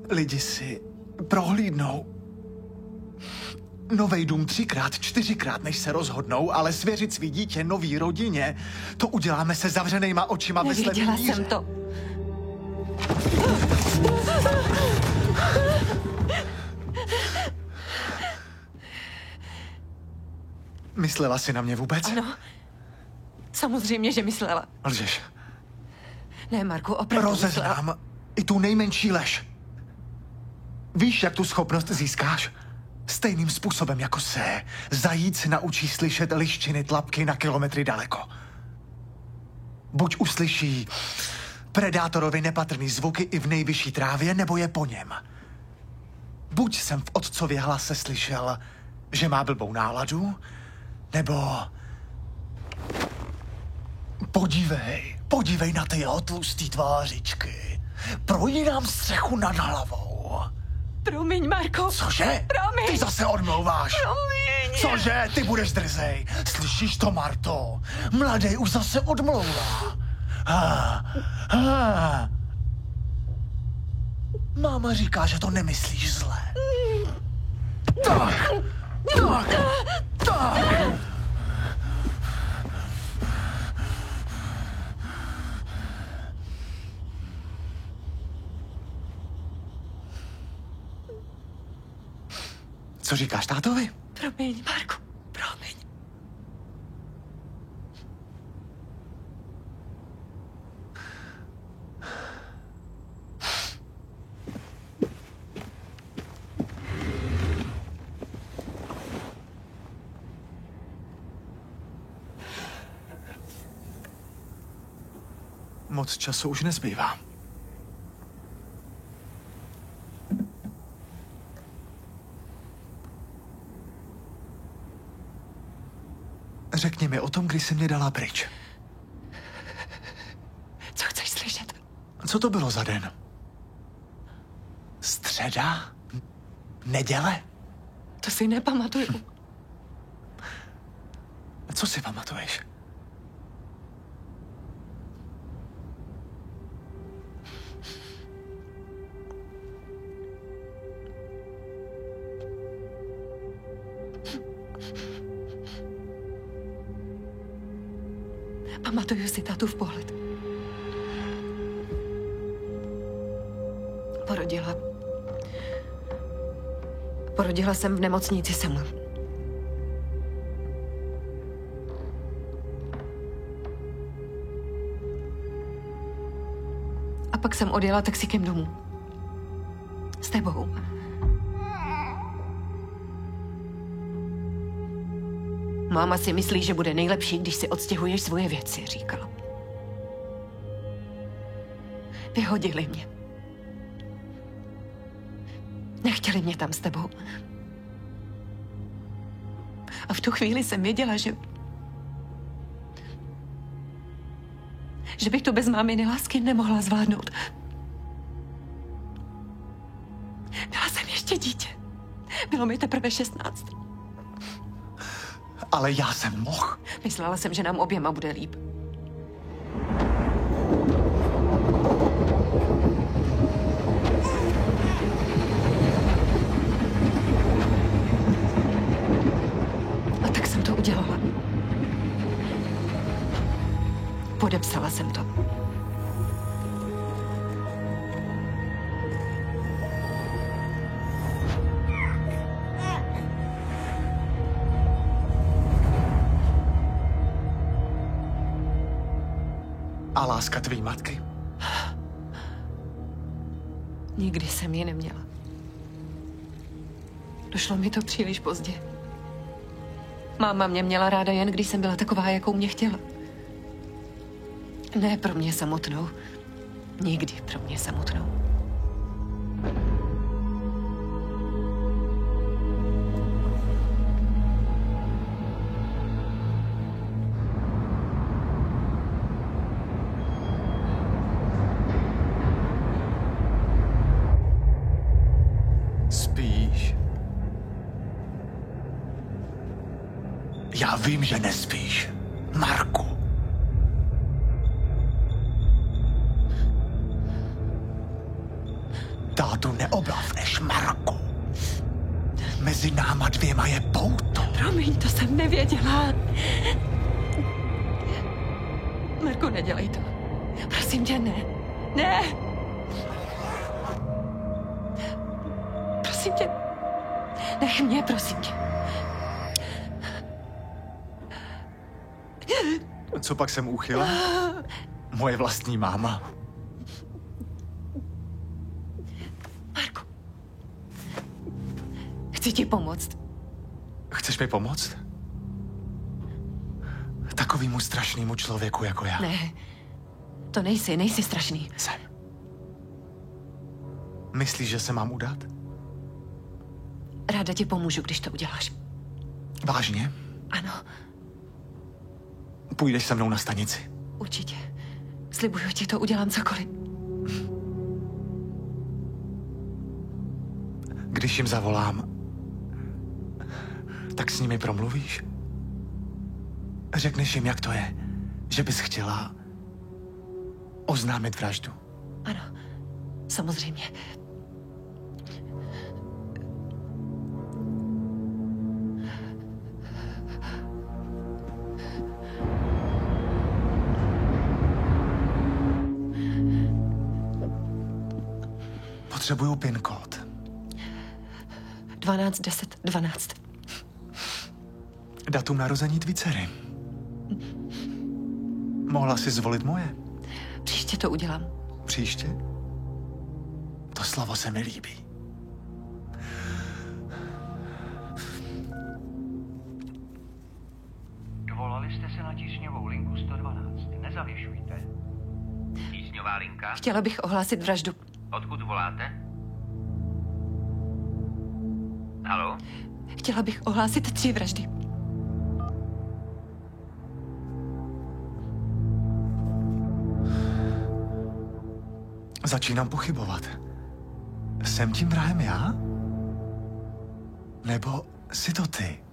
Lidi si prohlídnou novej dům 3x, 4x, než se rozhodnou, ale svěřit svý dítě nový rodině, to uděláme se zavřenejma očima ve slepý Nevěděla díře. jsem to. Myslela jsi na mě vůbec? Ano. Samozřejmě, že myslela. Lžeš. Ne, Marku, opravdu myslela. Rozeznám i tu nejmenší lež. Víš, jak tu schopnost získáš? Stejným způsobem jako se zajíc naučí slyšet liščiny tlapky na kilometry daleko. Buď uslyší predátorovi nepatrný zvuky i v nejvyšší trávě, nebo je po něm. Buď jsem v otcově hlase slyšel, že má blbou náladu, nebo podívej na ty jeho tlustý tvářičky. Projdi nám střechu nad hlavou. Promiň, Marko. Cože? Promiň. Ty zase odmlouváš. Promiň. Cože? Ty budeš drzej. Slyšíš to, Marto? Mladej už zase odmlouvá. Máma říká, že to nemyslíš zle. Tak. Co říkáš tátovi? Promiň, Marku, promiň. Moc času už nezbývá. Řekni mi o tom, kdy jsi mě dala pryč. Co chceš slyšet? Co to bylo za den? Středa? Neděle? To si nepamatuju. Co si pamatuješ? Pamatuju si tátu v pohled. Porodila jsem v nemocnici sama. A pak jsem odjela taxikem domů. S tebou. Máma si myslí, že bude nejlepší, když si odstěhuješ svoje věci, říkala. Vyhodili mě. Nechtěli mě tam s tebou. A v tu chvíli jsem věděla, že bych to bez máminy lásky nemohla zvládnout. Byla jsem ještě dítě. Bylo mi teprve 16. Ale já jsem mohl. Myslela jsem, že nám oběma bude líp. A tak jsem to udělala. Podepsala jsem to. A láska tvý matky? Nikdy jsem ji neměla. Došlo mi to příliš pozdě. Máma mě měla ráda jen, když jsem byla taková, jakou mě chtěla. Ne pro mě samotnou. Nikdy pro mě samotnou. Spíš? Já vím, že nespíš, Marku. Tátu neoblavneš, Marku. Mezi náma dvěma je pouto. Promiň, to jsem nevěděla. Marku, nedělej to. Prosím tě, ne. Ne! Prosím tě. Nech mě, prosím tě. Co pak jsem uchyla? Moje vlastní máma. Marku. Chci ti pomoct. Chceš mi pomoct? Takovýmu strašnému člověku jako já. Ne. To nejsi strašný. Jsem. Myslíš, že se mám udat? Ráda ti pomůžu, když to uděláš. Vážně? Ano, Půjdeš se mnou na stanici? určitě. Slibuju ti to, udělám cokoliv. Když jim zavolám, tak s nimi promluvíš? Řekneš jim, jak to je, že bys chtěla oznámit vraždu? Ano, samozřejmě. Potřebuju PIN kód. 12, 10, 12. Datum narození tvý dcery. Mohla si zvolit moje? Příště to udělám. Příště? To slovo se mi líbí. Dovolali jste se na tísňovou linku 112. Nezavěšujte. Tísňová linka? Chtěla bych ohlásit vraždu. Odkud voláte? Haló? Chtěla bych ohlásit 3 vraždy. Začínám pochybovat. Jsem tím vrahem já? Nebo jsi to ty?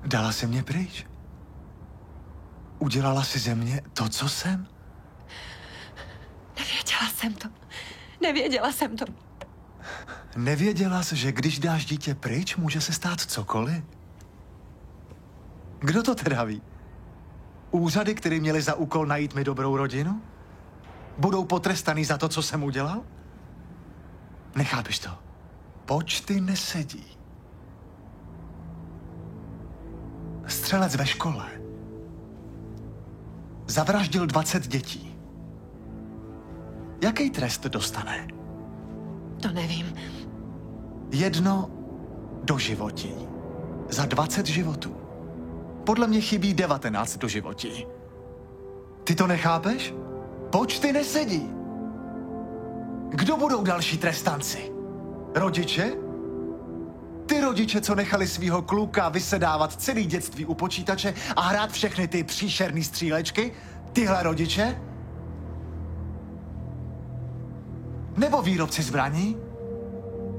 Dala jsi mě pryč? Udělala si ze mě to, co jsem? Nevěděla jsem to. Nevěděla jsem to. Nevěděla jsi, že když dáš dítě pryč, může se stát cokoliv? Kdo to teda ví? Úřady, které měly za úkol najít mi dobrou rodinu? Budou potrestaný za to, co jsem udělal? Nechápeš to? Počty nesedí. Střelec ve škole zavraždil 20 dětí. Jaký trest dostane? To nevím. 1 doživotí. Za 20 životů. Podle mě chybí 19 doživotí. Ty to nechápeš? Počty nesedí. Kdo budou další trestanci? Rodiče? Ty rodiče, co nechali svýho kluka vysedávat celý dětství u počítače a hrát všechny ty příšerný střílečky? Tyhle rodiče? Nebo výrobci zbraní?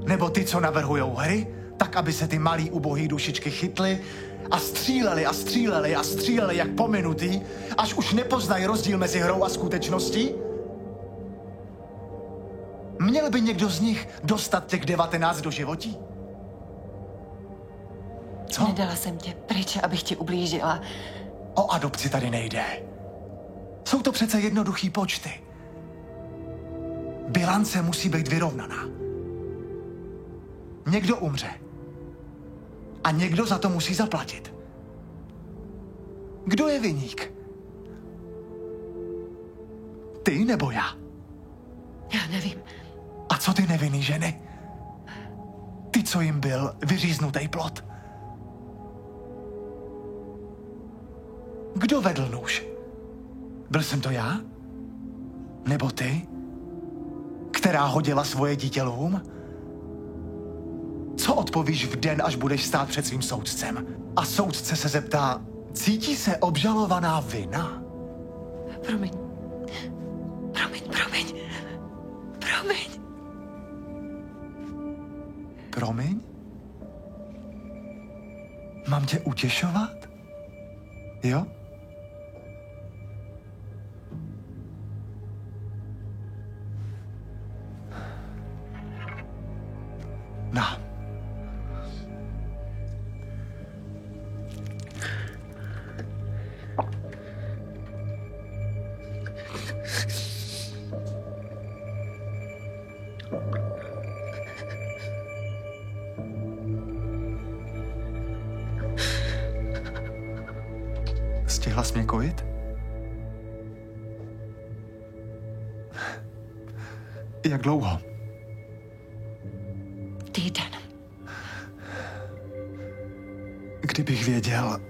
Nebo ty, co navrhujou hry, tak aby se ty malý ubohý dušičky chytly a stříleli a stříleli a stříleli jak pominutý, až už nepoznají rozdíl mezi hrou a skutečností? Měl by někdo z nich dostat těch 19 doživotí? Co? Nedala jsem tě pryč, abych ti ublížila. O adopci tady nejde. Jsou to přece jednoduchý počty. Bilance musí být vyrovnaná. Někdo umře. A někdo za to musí zaplatit. Kdo je viník? Ty nebo já? Já nevím. A co ty nevinný ženy? Ty, co jim byl vyříznutý plot. Kdo vedl nůž? Byl jsem to já? Nebo ty? Která hodila svoje dítě lvům? Co odpovíš v den, až budeš stát před svým soudcem? A soudce se zeptá, cítí se obžalovaná vina? Promiň. Promiň? Mám tě utěšovat? Jo? Na. Stihla jsi mě kojit? Jak dlouho? Týden. Kdybych věděl,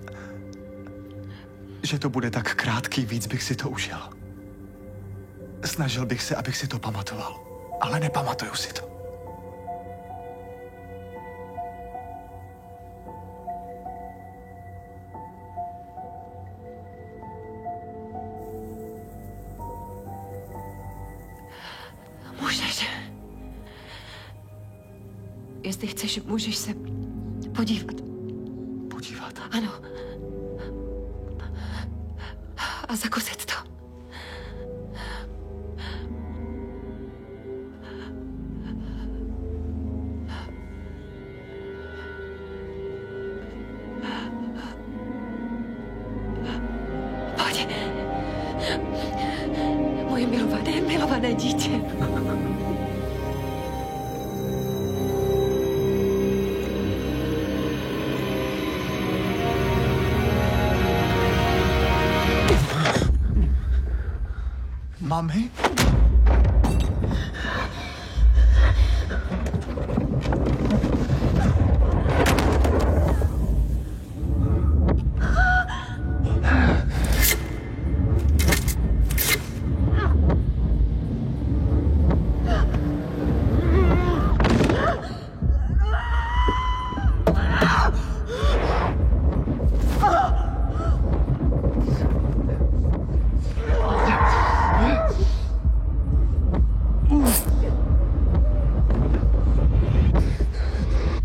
že to bude tak krátký, víc bych si to užil. Snažil bych se, abych si to pamatoval, ale nepamatuju si to. Můžeš. Jestli chceš, můžeš se podívat. Podívat? Ano. A zakusit to. Pojď. Moje milované dítě. Mami?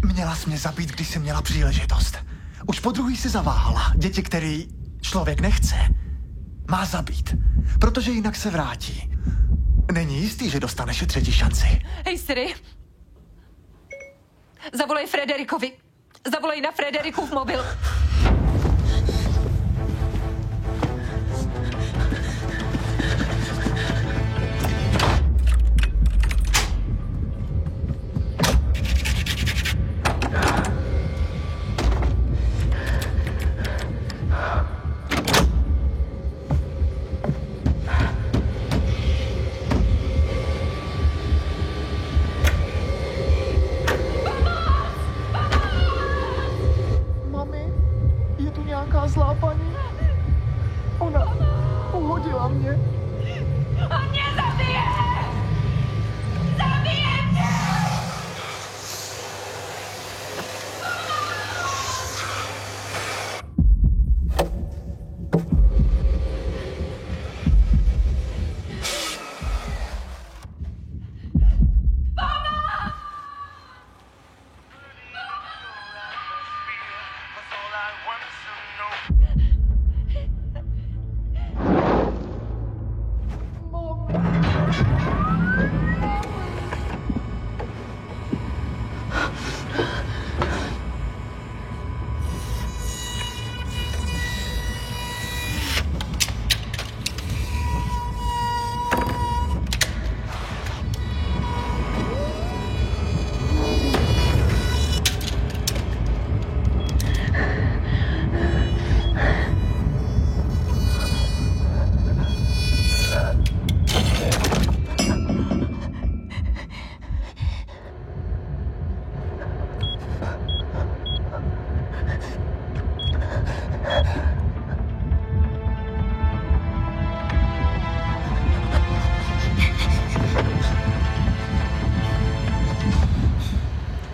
Měla jsi mě zabít, když jsi měla příležitost. Už podruhý si zaváhala. Děti, který člověk nechce, má zabít, protože jinak se vrátí. Není jistý, že dostaneš i třetí šanci. Hej, Siri. Zavolej Frederikovi. Zavolej na Frederikův mobil. o mě. On mě zabije! Zabije mě!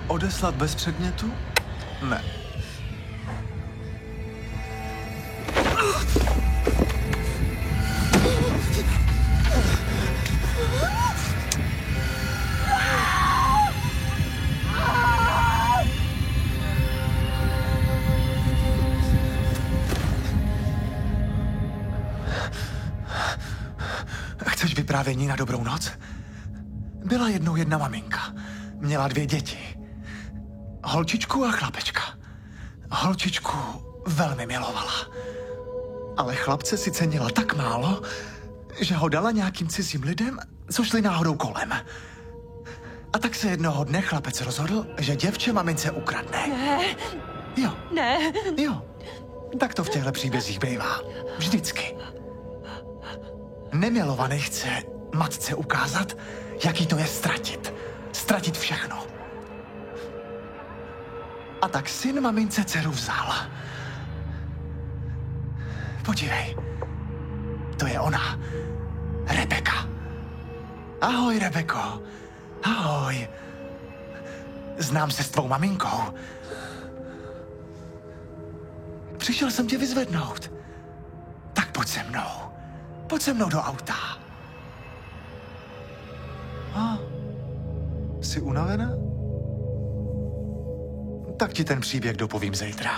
Odeslat bez předmětu? Ne. Chceš vyprávění na dobrou noc? Byla jednou jedna maminka. Měla 2 děti. Holčičku a chlapečka. Holčičku velmi milovala. Ale chlapce si cenila tak málo, že ho dala nějakým cizím lidem, co šli náhodou kolem. A tak se jednoho dne chlapec rozhodl, že děvče mamince ukradne. Ne. Jo. Ne. Jo. Tak to v těchto příbězích bývá. Vždycky. Nemilovaný chce matce ukázat, jaký to je ztratit. Ztratit všechno. A tak syn mamince dceru vzal. Podívej. To je ona. Rebeka. Ahoj, Rebeko. Ahoj. Znám se s tvou maminkou. Přišel jsem tě vyzvednout. Tak pojď se mnou. Pojď se mnou do auta. Jsi unavená? Tak ti ten příběh dopovím zítra.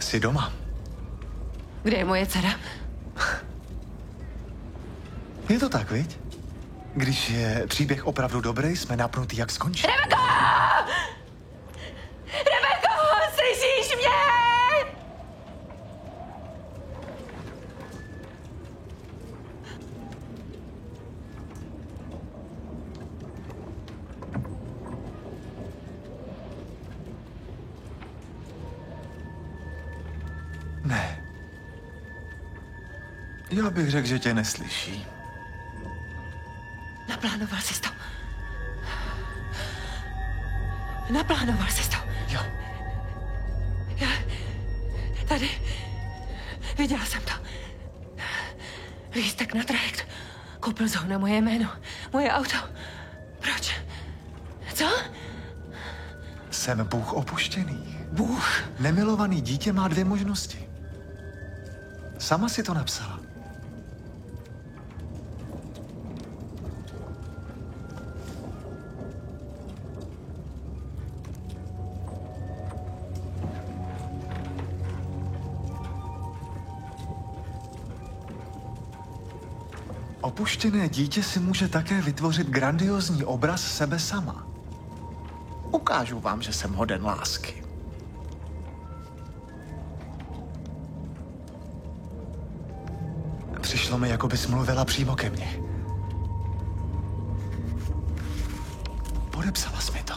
Jsi doma. Kde je moje dcera? Je to tak, viď? Když je příběh opravdu dobrý, jsme napnutí, jak skončí. Rebeko! Rebeko, slyšíš mě? Ne. Já bych řekl, že tě neslyší. Naplánoval jsi to. Naplánoval jsi to. Jo. Já tady viděla jsem to. Lístek na trajekt. Koupil jsi ho na moje jméno. Moje auto. Proč? Co? Jsem Bůh opuštěný. Bůh? Nemilovaný dítě má 2 možnosti. Sama si to napsala. Opuštěné dítě si může také vytvořit grandiozní obraz sebe sama. Ukážu vám, že jsem hoden lásky. Přišlo mi, jako bys mluvila přímo ke mně. Podepsala jsi mi to.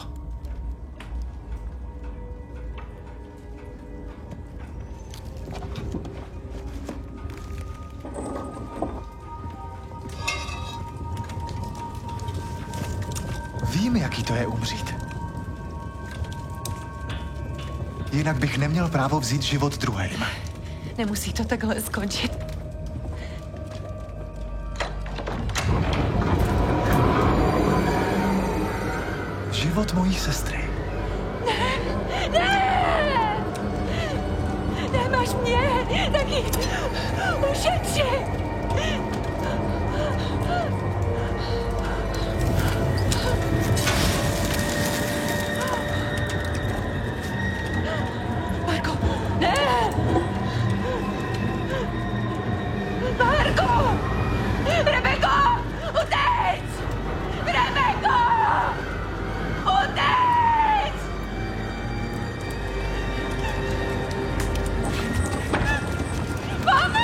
Vím, jaký to je umřít. Jinak bych neměl právo vzít život druhým. Nemusí to takhle skončit. Život mojí sestry. Ne! Nemáš mě, tak ji ušetři! Marko! Ne! Marko! Rebeko! Utéč! Rebeko! Utéč! Pomoc!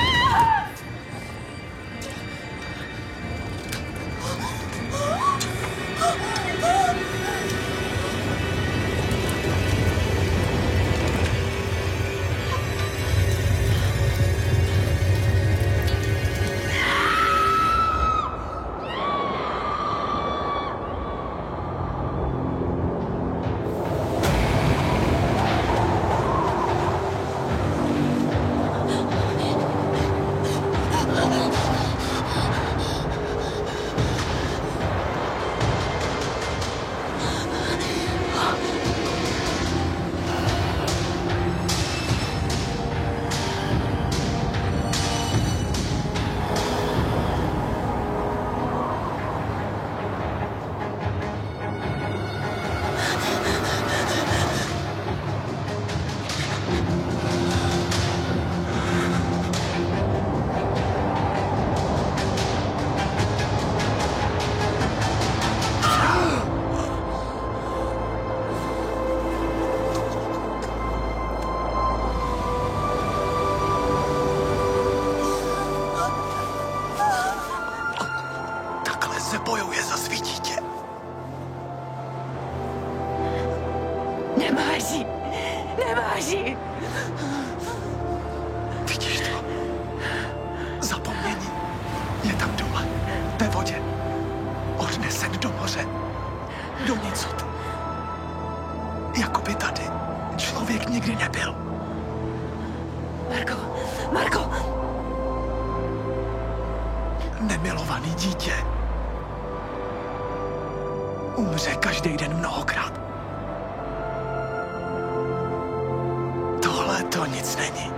Takhle se bojuje za svý dítě. Nemáš ji! Nemáš ji! Vidíš to? Zapomnění. Je tam dole. Ve vodě. Odnesen do moře. Do nicot. Jakoby tady člověk nikdy nebyl. Marko! Marko! Nemilovaný dítě. Umře každý den mnohokrát. Tohle to nic není.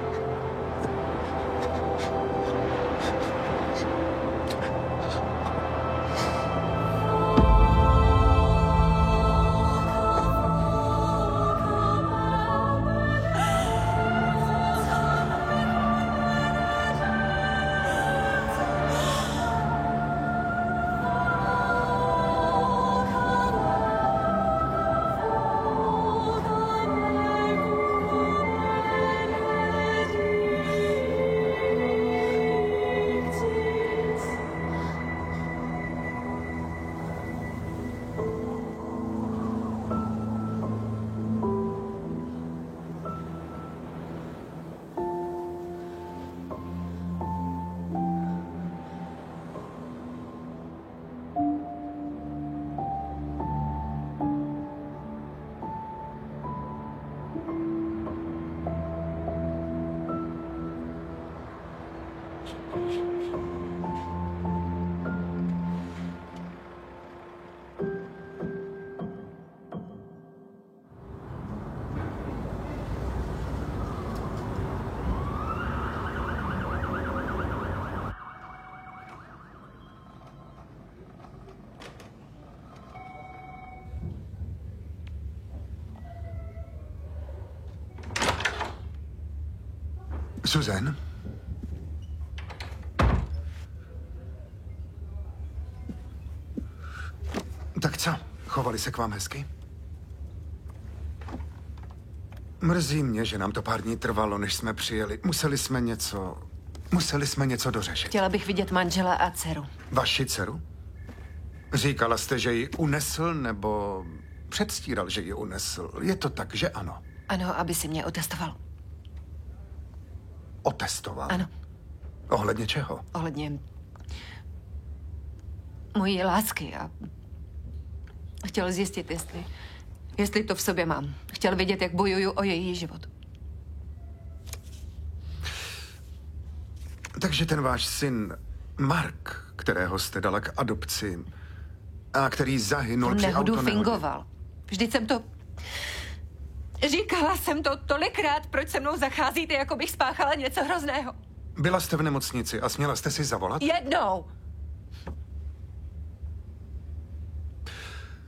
Susan? Tak co? Chovali se k vám hezky? Mrzí mě, že nám to pár dní trvalo, než jsme přijeli. Museli jsme něco dořešit. Chtěla bych vidět manžela a dceru. Vaši dceru? Říkala jste, že ji unesl, nebo předstíral, že ji unesl. Je to tak, že ano? Ano, aby si mě otestoval. Otestoval? Ano. Ohledně čeho? Ohledně mojí lásky a chtěl zjistit, jestli to v sobě mám. Chtěl vidět, jak bojuju o její život. Takže ten váš syn Mark, kterého jste dala k adopci a který zahynul při nehodu autonehodě. fingoval. Vždyť jsem to... Říkala jsem to tolikrát, proč se mnou zacházíte, jako bych spáchala něco hrozného. Byla jste v nemocnici a směla jste si zavolat? Jednou!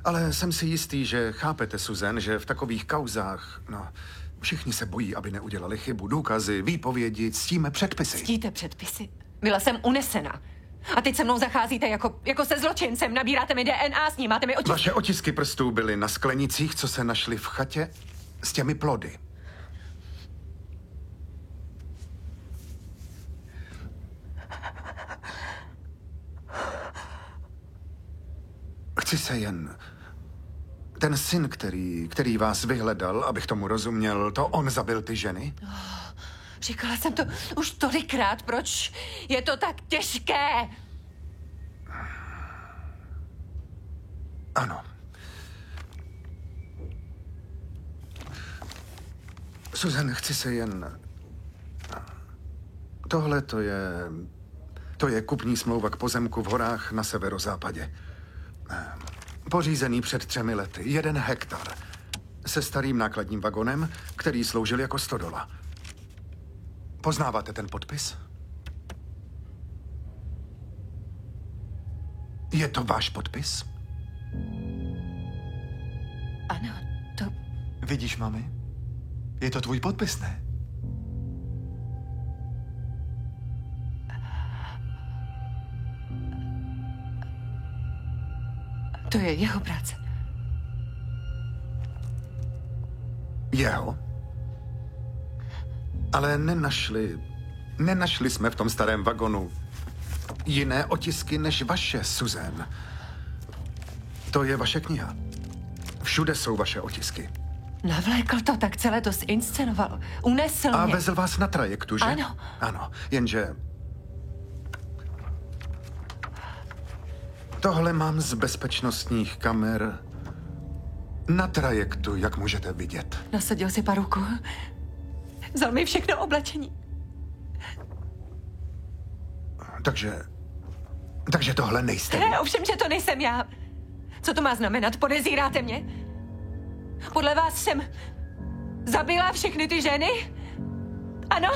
Ale jsem si jistý, že chápete, Susan, že v takových kauzách, všichni se bojí, aby neudělali chybu. Důkazy, výpovědi, ctíme předpisy. Ctíte předpisy? Byla jsem unesena. A teď se mnou zacházíte jako se zločincem. Nabíráte mi DNA, snímáte mi otisky. Vaše otisky prstů byly na sklenicích, co se našly v chatě s těmi plody. Chci se jen... Ten syn, který vás vyhledal, abych tomu rozuměl, to on zabil ty ženy? Říkala jsem to už tolikrát, proč je to tak těžké? Ano. Susan, chci se jen... Tohle to je kupní smlouva k pozemku v horách na severozápadě. Pořízený před 3 lety. 1 hektar. Se starým nákladním vagonem, který sloužil jako stodola. Poznáváte ten podpis? Je to váš podpis? Ano, to... Vidíš, mami? Je to tvůj podpis, ne? To je jeho práce. Jeho? Ale nenašli jsme v tom starém vagonu jiné otisky než vaše, Susan. To je vaše kniha. Všude jsou vaše otisky. Navlékl to, tak celé to zinscenoval. Unesl A mě. vezl vás na trajektu, že? Ano. Ano, jenže... Tohle mám z bezpečnostních kamer na trajektu, jak můžete vidět. Nasadil si paruku. Vzal mi všechno oblečení. Takže tohle nejste vy. Ne, ovšem, že to nejsem já. Co to má znamenat? Podezíráte mě? Podle vás jsem zabila všechny ty ženy? Ano?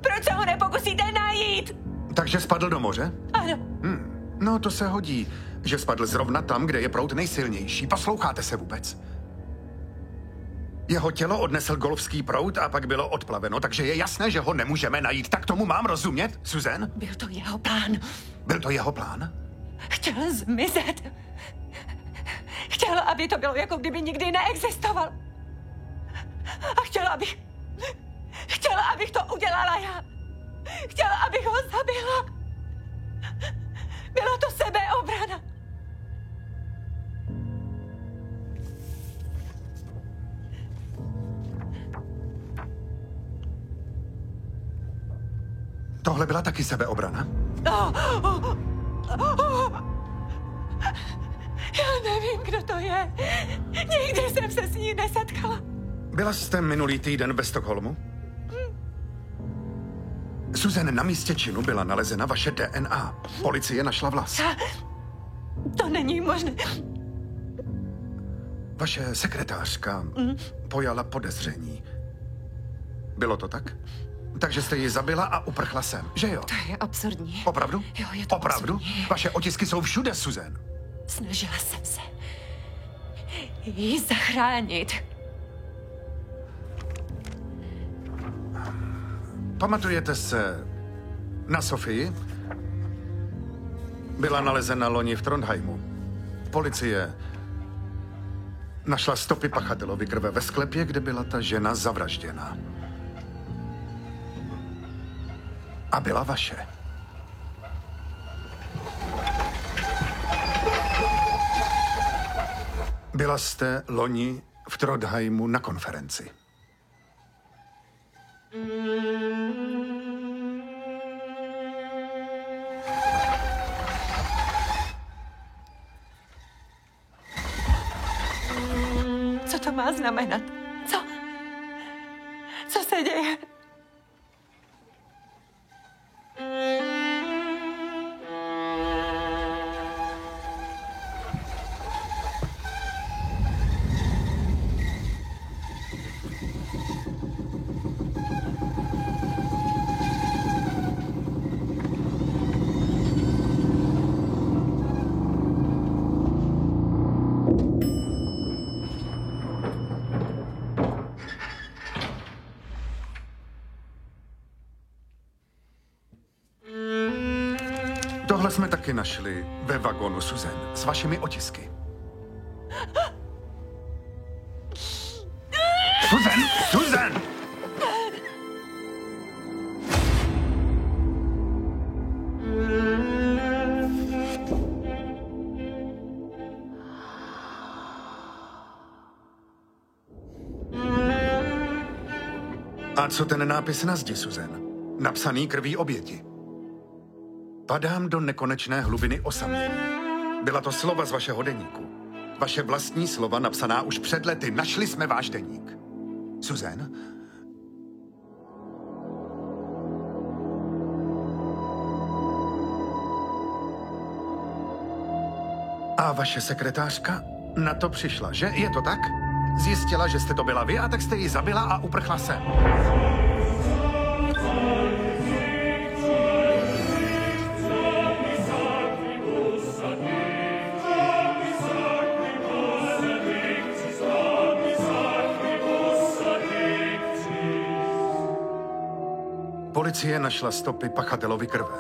Proč se ho nepokusíte najít? Takže spadl do moře? Ano. No, to se hodí, že spadl zrovna tam, kde je proud nejsilnější. Posloucháte se vůbec? Jeho tělo odnesl golfský proud a pak bylo odplaveno, takže je jasné, že ho nemůžeme najít. Tak tomu mám rozumět, Susan? Byl to jeho plán. Byl to jeho plán? Chtěl zmizet. Chtěl, aby to bylo, jako kdyby nikdy neexistoval. A chtěl, abych to udělala já. Chtěl, abych ho zabila. Byla to sebeobrana. Tohle byla taky sebeobrana? Já nevím, kdo to je. Nikdy jsem se s ní nesetkala. Byla jste minulý týden ve Stockholmu? Susan, na místě činu byla nalezena vaše DNA. Policie našla vlas. To není možné. Vaše sekretářka pojala podezření. Bylo to tak? Takže jste ji zabila a uprchla sem, že jo? To je absurdní. Opravdu? Jo, je to Opravdu? absurdní. Vaše otisky jsou všude, Susan. Snažila jsem se ji zachránit. Pamatujete se na Sofii? Byla nalezena loni v Trondheimu. Policie našla stopy pachatelovy krve ve sklepě, kde byla ta žena zavražděna. A byla vaše. Byla jste loni v Trondheimu na konferenci. Co to má znamenat? Co se děje? Tohle jsme taky našli ve vagonu, Susan, s vašimi otisky. Susan! Susan! A co ten nápis na zdi, Susan? Napsaný krví oběti. Padám do nekonečné hlubiny osamění. Byla to slova z vašeho deníku. Vaše vlastní slova napsaná už před lety. Našli jsme váš deník. Susan? A vaše sekretářka na to přišla, že? Je to tak? Zjistila, že jste to byla vy, a tak jste ji zabila a uprchla sem. Policie našla stopy pachatelovy krve.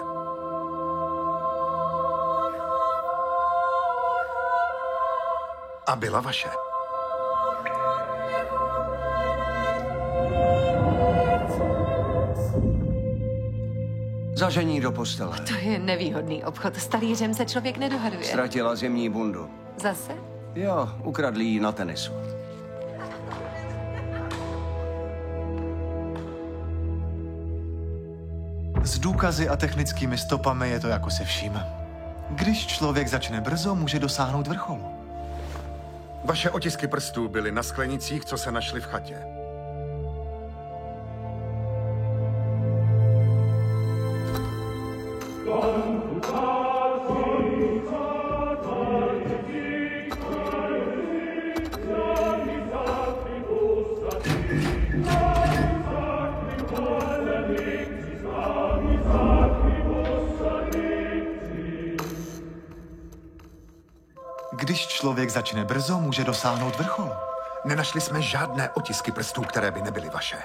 A byla vaše. Zažení do postele. To je nevýhodný obchod. S talířem se člověk nedohaduje. Ztratila zimní bundu. Zase? Jo, ukradli ji na tenisu. S důkazy a technickými stopami je to jako se vším. Když člověk začne brzo, může dosáhnout vrcholu. Vaše otisky prstů byly na sklenicích, co se našly v chatě. Když člověk začne brzo, může dosáhnout vrcholu. Nenašli jsme žádné otisky prstů, které by nebyly vaše.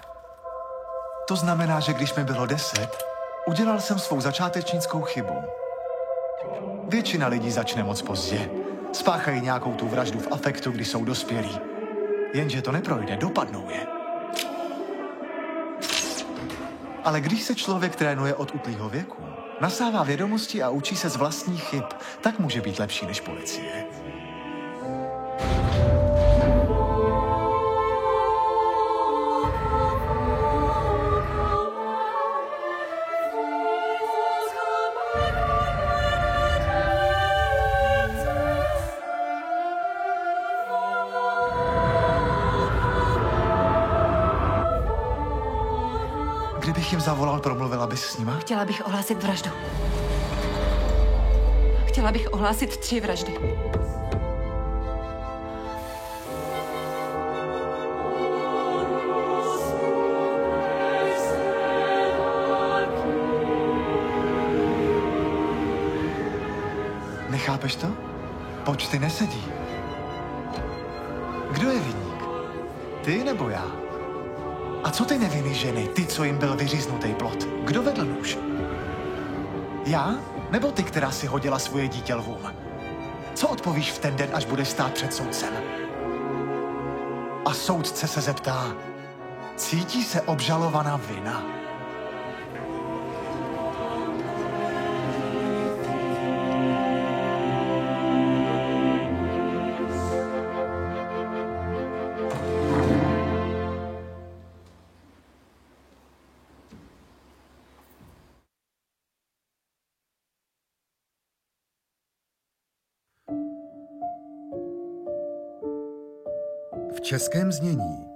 To znamená, že když mi bylo 10, udělal jsem svou začátečnickou chybu. Většina lidí začne moc pozdě. Spáchají nějakou tu vraždu v afektu, když jsou dospělí. Jenže to neprojde, dopadnou je. Ale když se člověk trénuje od útlýho věku, nasává vědomosti a učí se z vlastních chyb, tak může být lepší než policie. zavolal, promluvil, abys s nima? Chtěla bych ohlásit vraždu. Chtěla bych ohlásit 3 vraždy. Nechápeš to? Počty nesedí. Kdo je viník? Ty nebo já? A co ty nevinný ženy, ty, co jim byl vyříznutý plot? Kdo vedl nůž? Já? Nebo ty, která si hodila svoje dítě lvům? Co odpovíš v ten den, až budeš stát před soudcem? A soudce se zeptá, cítí se obžalovaná vina? V českém znění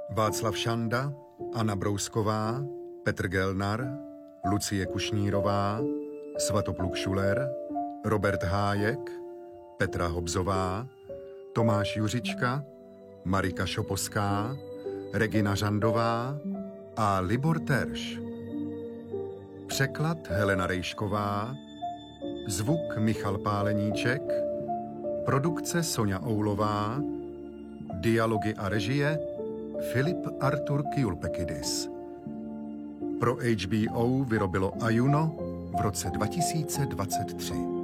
Václav Šanda, Anna Brousková, Petr Gelnar, Lucie Kušnírová, Svatopluk Šuler, Robert Hájek, Petra Hobzová, Tomáš Juřička, Marika Šoposká, Regina Žandová a Libor Terš. Překlad Helena Rejšková, zvuk Michal Páleníček, produkce Sonja Oulová, dialogy a režie Filip Artur Kiulpekidis. Pro HBO vyrobilo Ajuno v roce 2023.